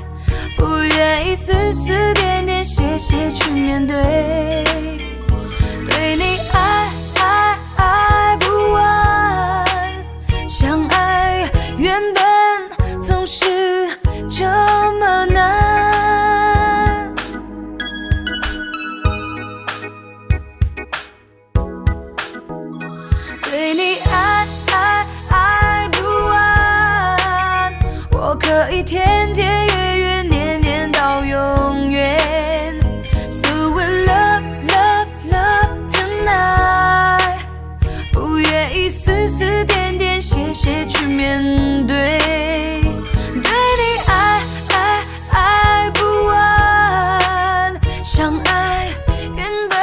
不愿意丝丝点点谢谢去面对，对你爱不完，相爱原本总是这么难，对你爱不完，我可以天天月月年年到永远， So we love tonight， 不愿意丝丝点点谢谢去面对，对你爱不完，相爱原本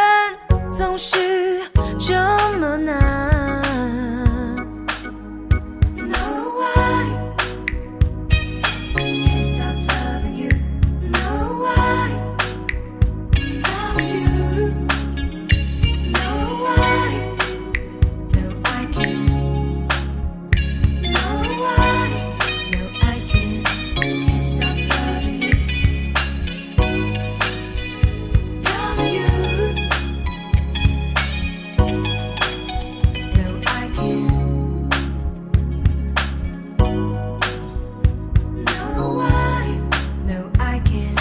总是这么难。No, I can't stop loving you. No, I love you. No, I can't. No, I can't stop loving you. Love you. No, I can't. No, I can't.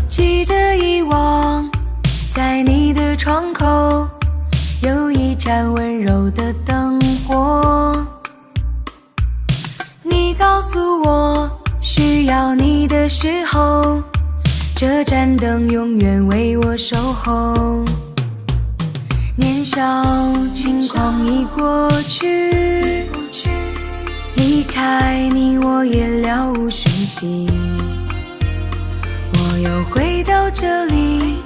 记得遗忘，在你的窗口有一盏温柔的灯火，你告诉我需要你的时候，这盏灯永远为我守候。年少轻狂已过去，离开你我也了无讯息。我又回到这里，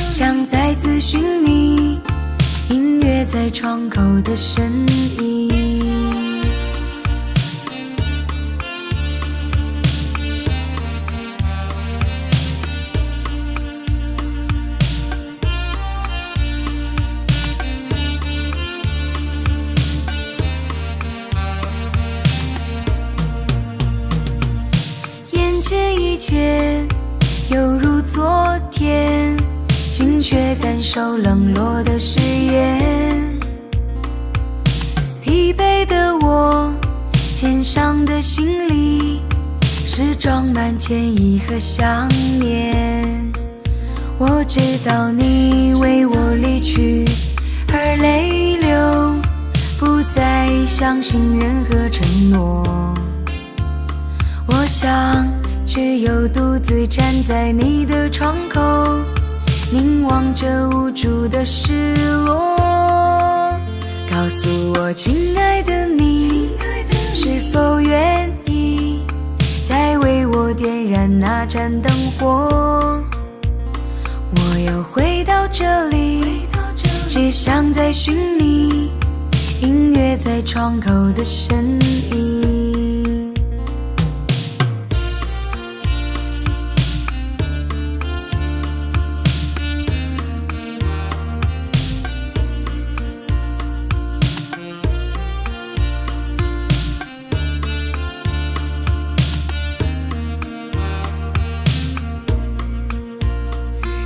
想再次寻你，音乐在窗口的声音。眼前一切犹如昨天，心却感受冷落的誓言。疲惫的我，肩上的行李是装满歉意和想念。我知道你为我离去而泪流，不再相信任何承诺。我想只有独自站在你的窗口，凝望着无助的失落。告诉我亲爱的你，是否愿意再为我点燃那盏灯火。我又回到这里，只想再寻你，音乐在窗口的声音。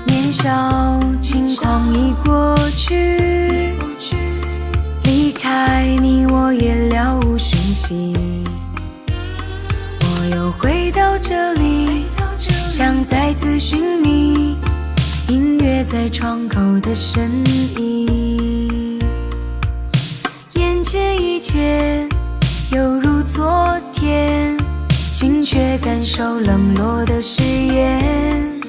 年少轻狂已过去，离开你我也了无讯息。我又回到这里，想再次寻你，音乐在窗口的声音。眼前一切犹如昨天，心却感受冷落的誓言。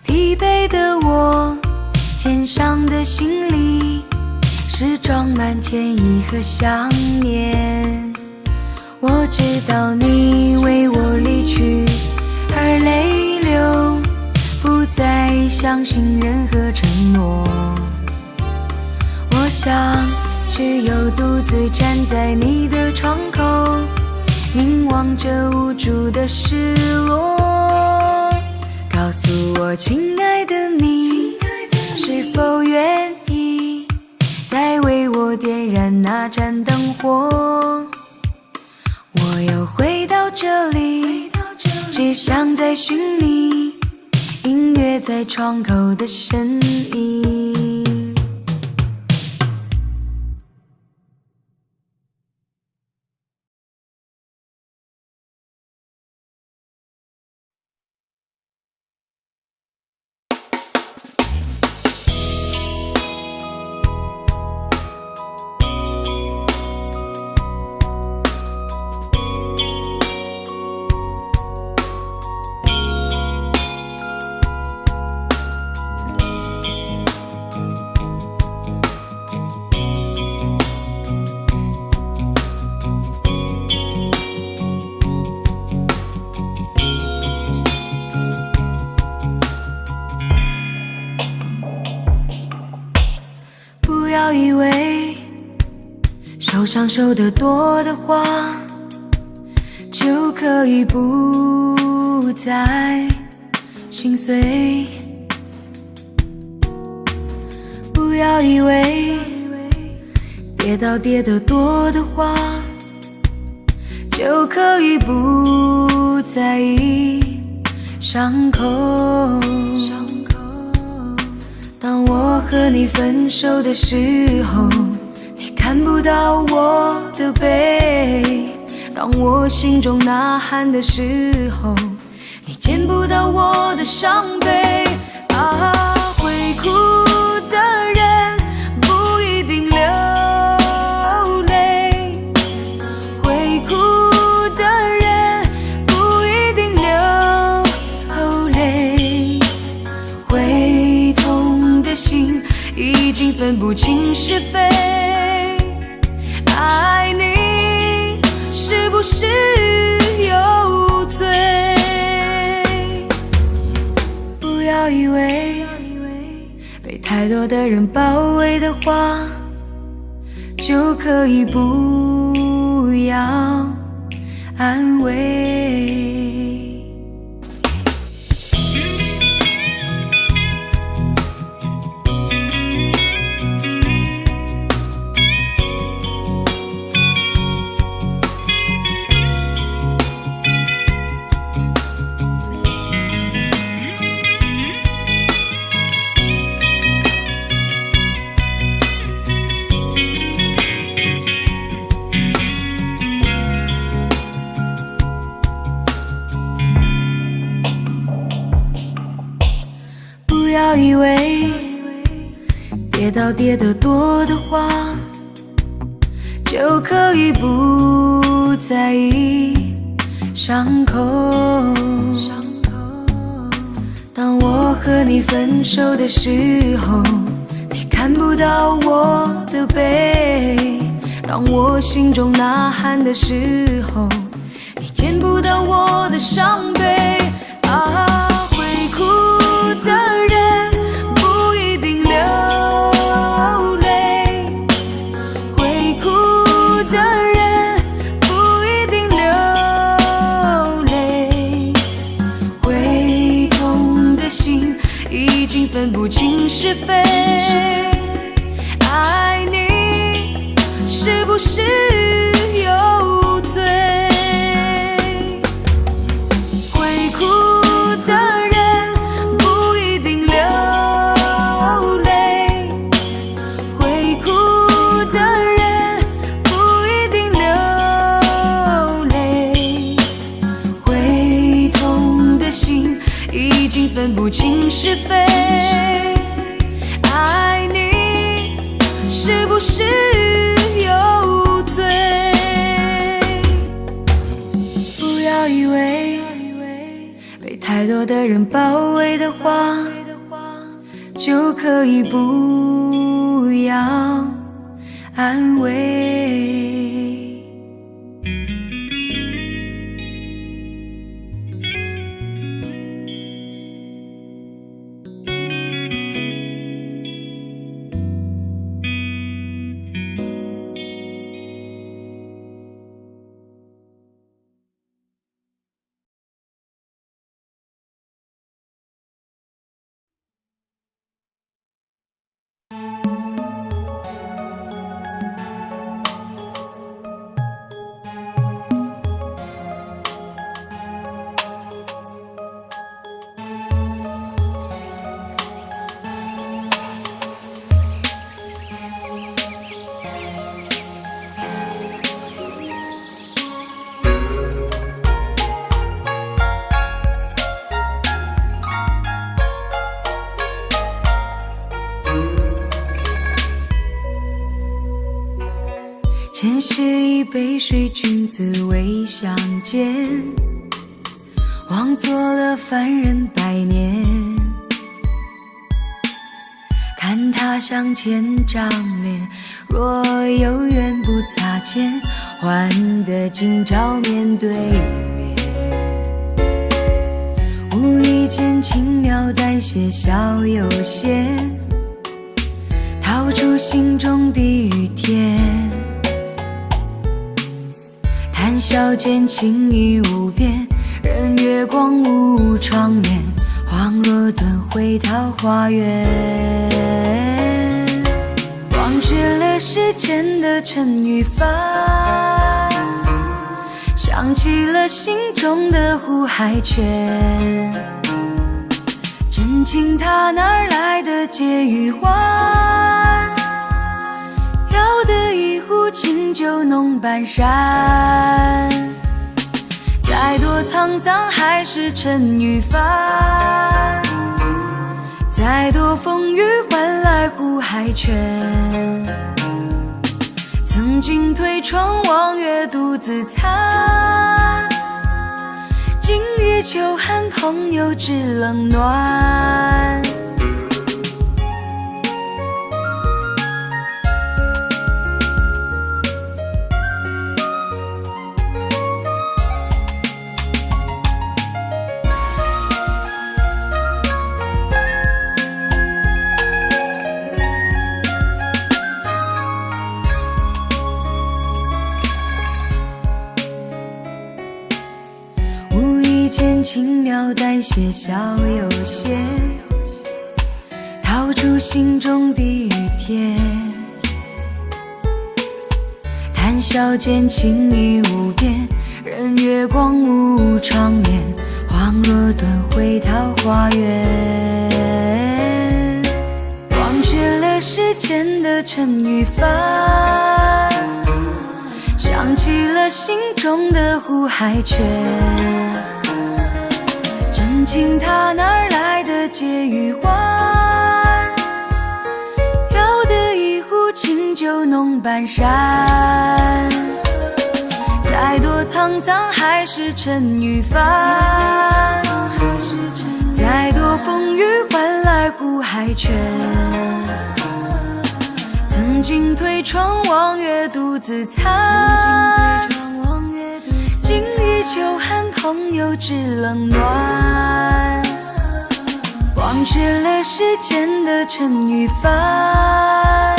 疲惫的我，肩上的行李是装满歉意和想念。我知道你为我离去而泪流，不再相信任何承诺。我想只有独自站在你的窗口，凝望着无助的失落。告诉我亲爱的你，是否愿意再为我点燃那盏灯火。我又回到这里，只想再寻你，音乐在窗口的声音。不要以为手上收得多的话，就可以不再心碎。不要以为跌倒跌得多的话，就可以不在意伤口。当我和你分手的时候，你看不到我的背；当我心中呐喊的时候，你见不到我的伤悲。啊，会哭的人不一定流泪，会哭的人不一定流泪，会痛的心一分不清是非。爱你是不是有罪？不要以为被太多的人包围的话，就可以不要安慰。不要以为跌倒跌得多的话，就可以不在意伤口。当我和你分手的时候，你看不到我的背；当我心中呐喊的时候，你见不到我的伤悲。啊，会哭的人不一定流泪，会哭的人不一定流泪，会痛的心已经分不清是非。爱你是不是有罪？会哭的人不一定流泪，会哭的人不一定流泪，会痛的心已经分不清是非。爱你是不是有罪？不要以为被太多的人包围的话，就可以不要安慰。前世一杯水，君子未相见，枉做了凡人百年。看他向前长脸，若有缘不擦肩，换得今朝面对面。无意间轻描淡写小有限，掏出心中的雨天。谈笑间情意无边，任月光无窗帘，恍若遁回桃花源。忘却了世间的尘与凡，想起了心中的胡海泉。真情他哪来的解与欢？要得一壶清酒浓半山。再多沧桑还是尘与凡，再多风雨换来胡海泉。曾经推窗望月独自餐，今日秋寒朋友知冷暖。间轻描淡写小有限，掏出心中的雨天，谈笑间情意无边，任月光无长眠，恍若遁回桃花源。忘却了世间的尘与帆，想起了心中的湖海泉，真情它哪来的解与欢？要得一壶清酒浓半山，再多沧桑还是尘与帆，再多风雨换来湖海泉。曾经推窗望月独自餐，今日秋寒朋友知冷暖。忘却了世间的尘与帆，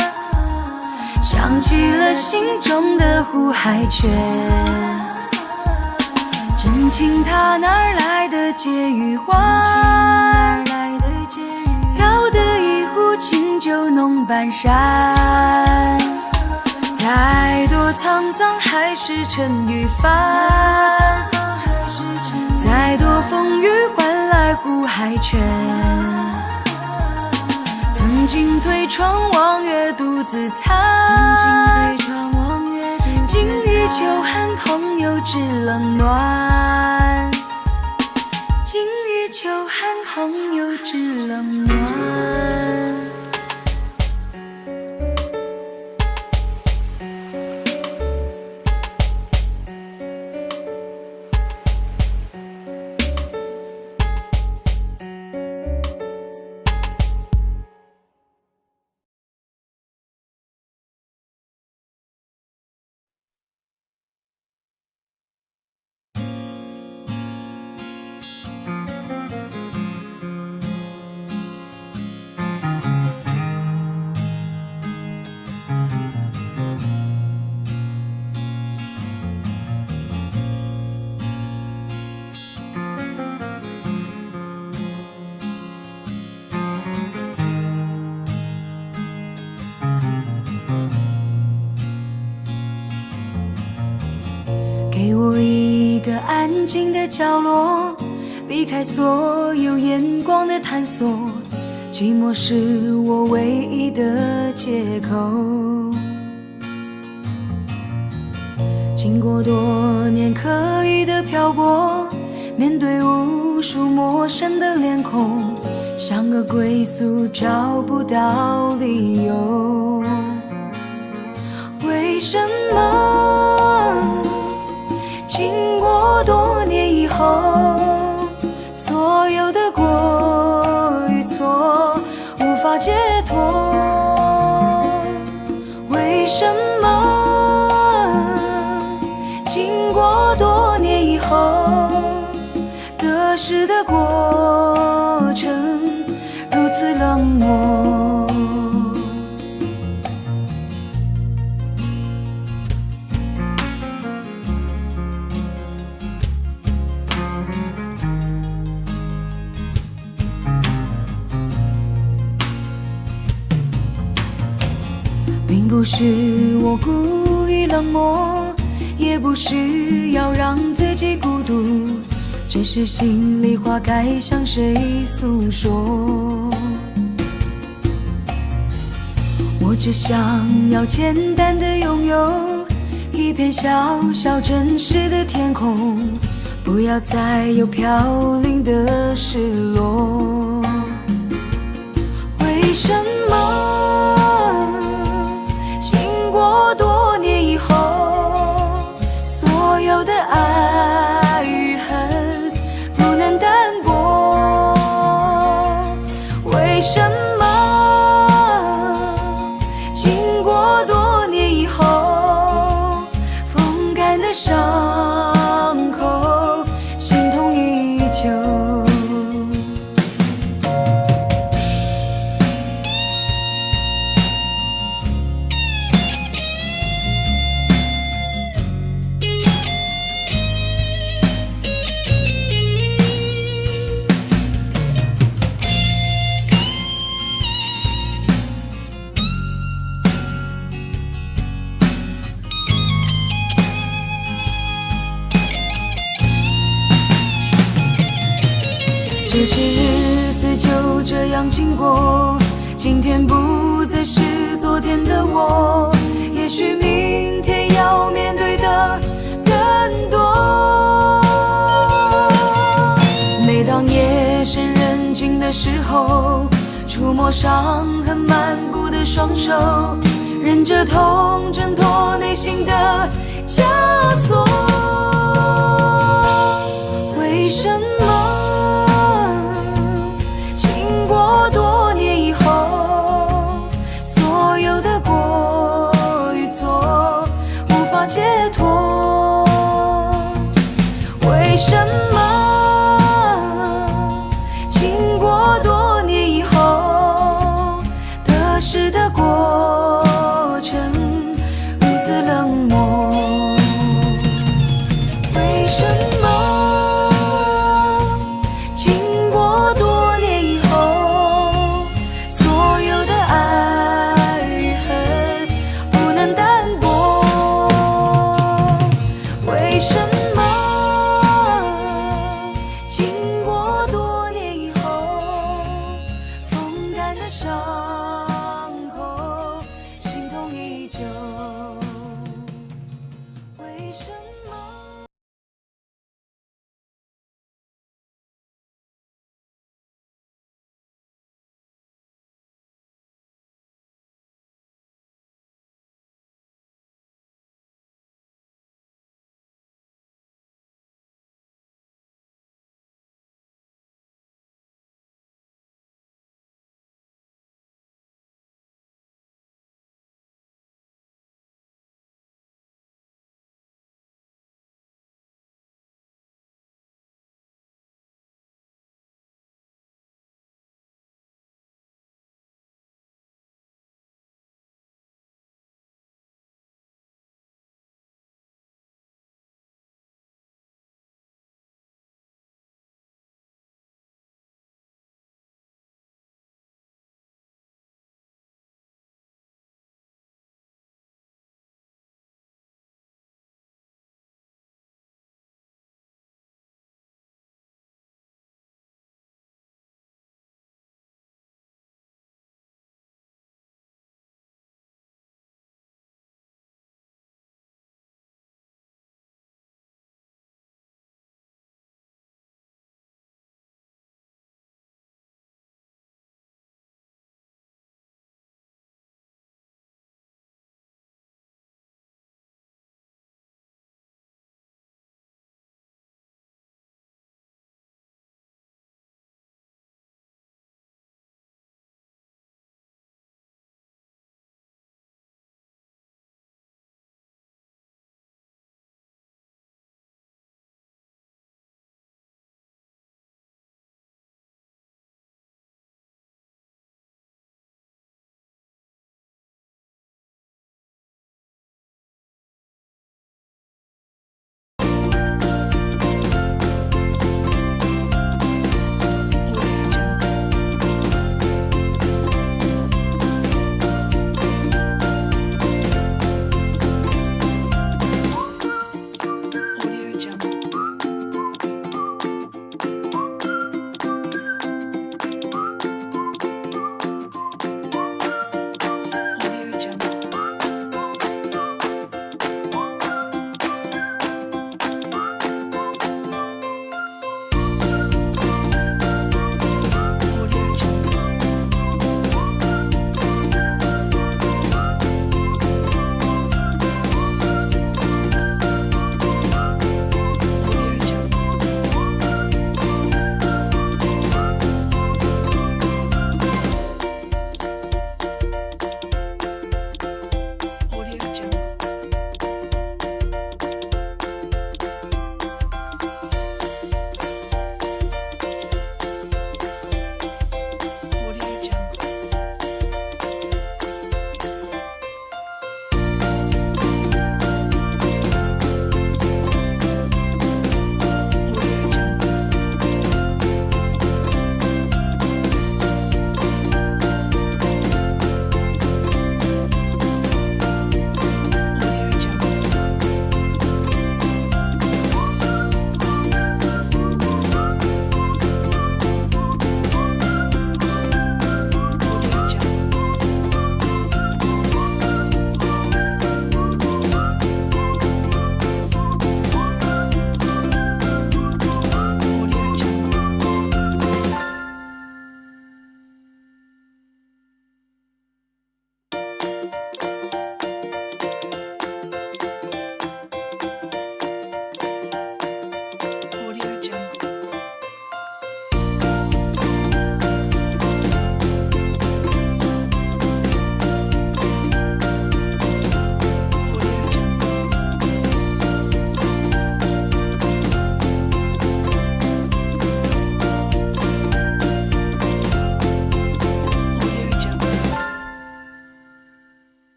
想起了心中的湖海泉。真情它哪来的解与欢？要得一壶清酒浓半山，再多沧桑还是尘与帆，再多风雨换来湖海泉。曾经推窗望月独自餐，今日秋寒朋友知冷暖，今日秋寒朋友知冷暖。给我一个安静的角落，避开所有眼光的探索，寂寞是我唯一的借口。经过多年刻意的漂泊，面对无数陌生的脸孔，像个归宿找不到理由。为什么经过多年以后，所有的过与错无法解脱？为什么经过多年以后，得失的过程如此冷漠？并不是我故意冷漠，也不是要让自己孤独，只是心里话该向谁诉说。我只想要简单的拥有一片小小真实的天空，不要再有飘零的失落。为什么经过多年以后，所有的爱与恨不能淡薄？为什么经过多年以后，风干的伤口心痛依旧？也许日子就这样经过，今天不再是昨天的我，也许明天要面对的更多。每当夜深人静的时候，触摸伤痕漫步的双手，忍着痛挣脱内心的枷锁。为什么经过多年以后，所有的过与错无法解脱？为什么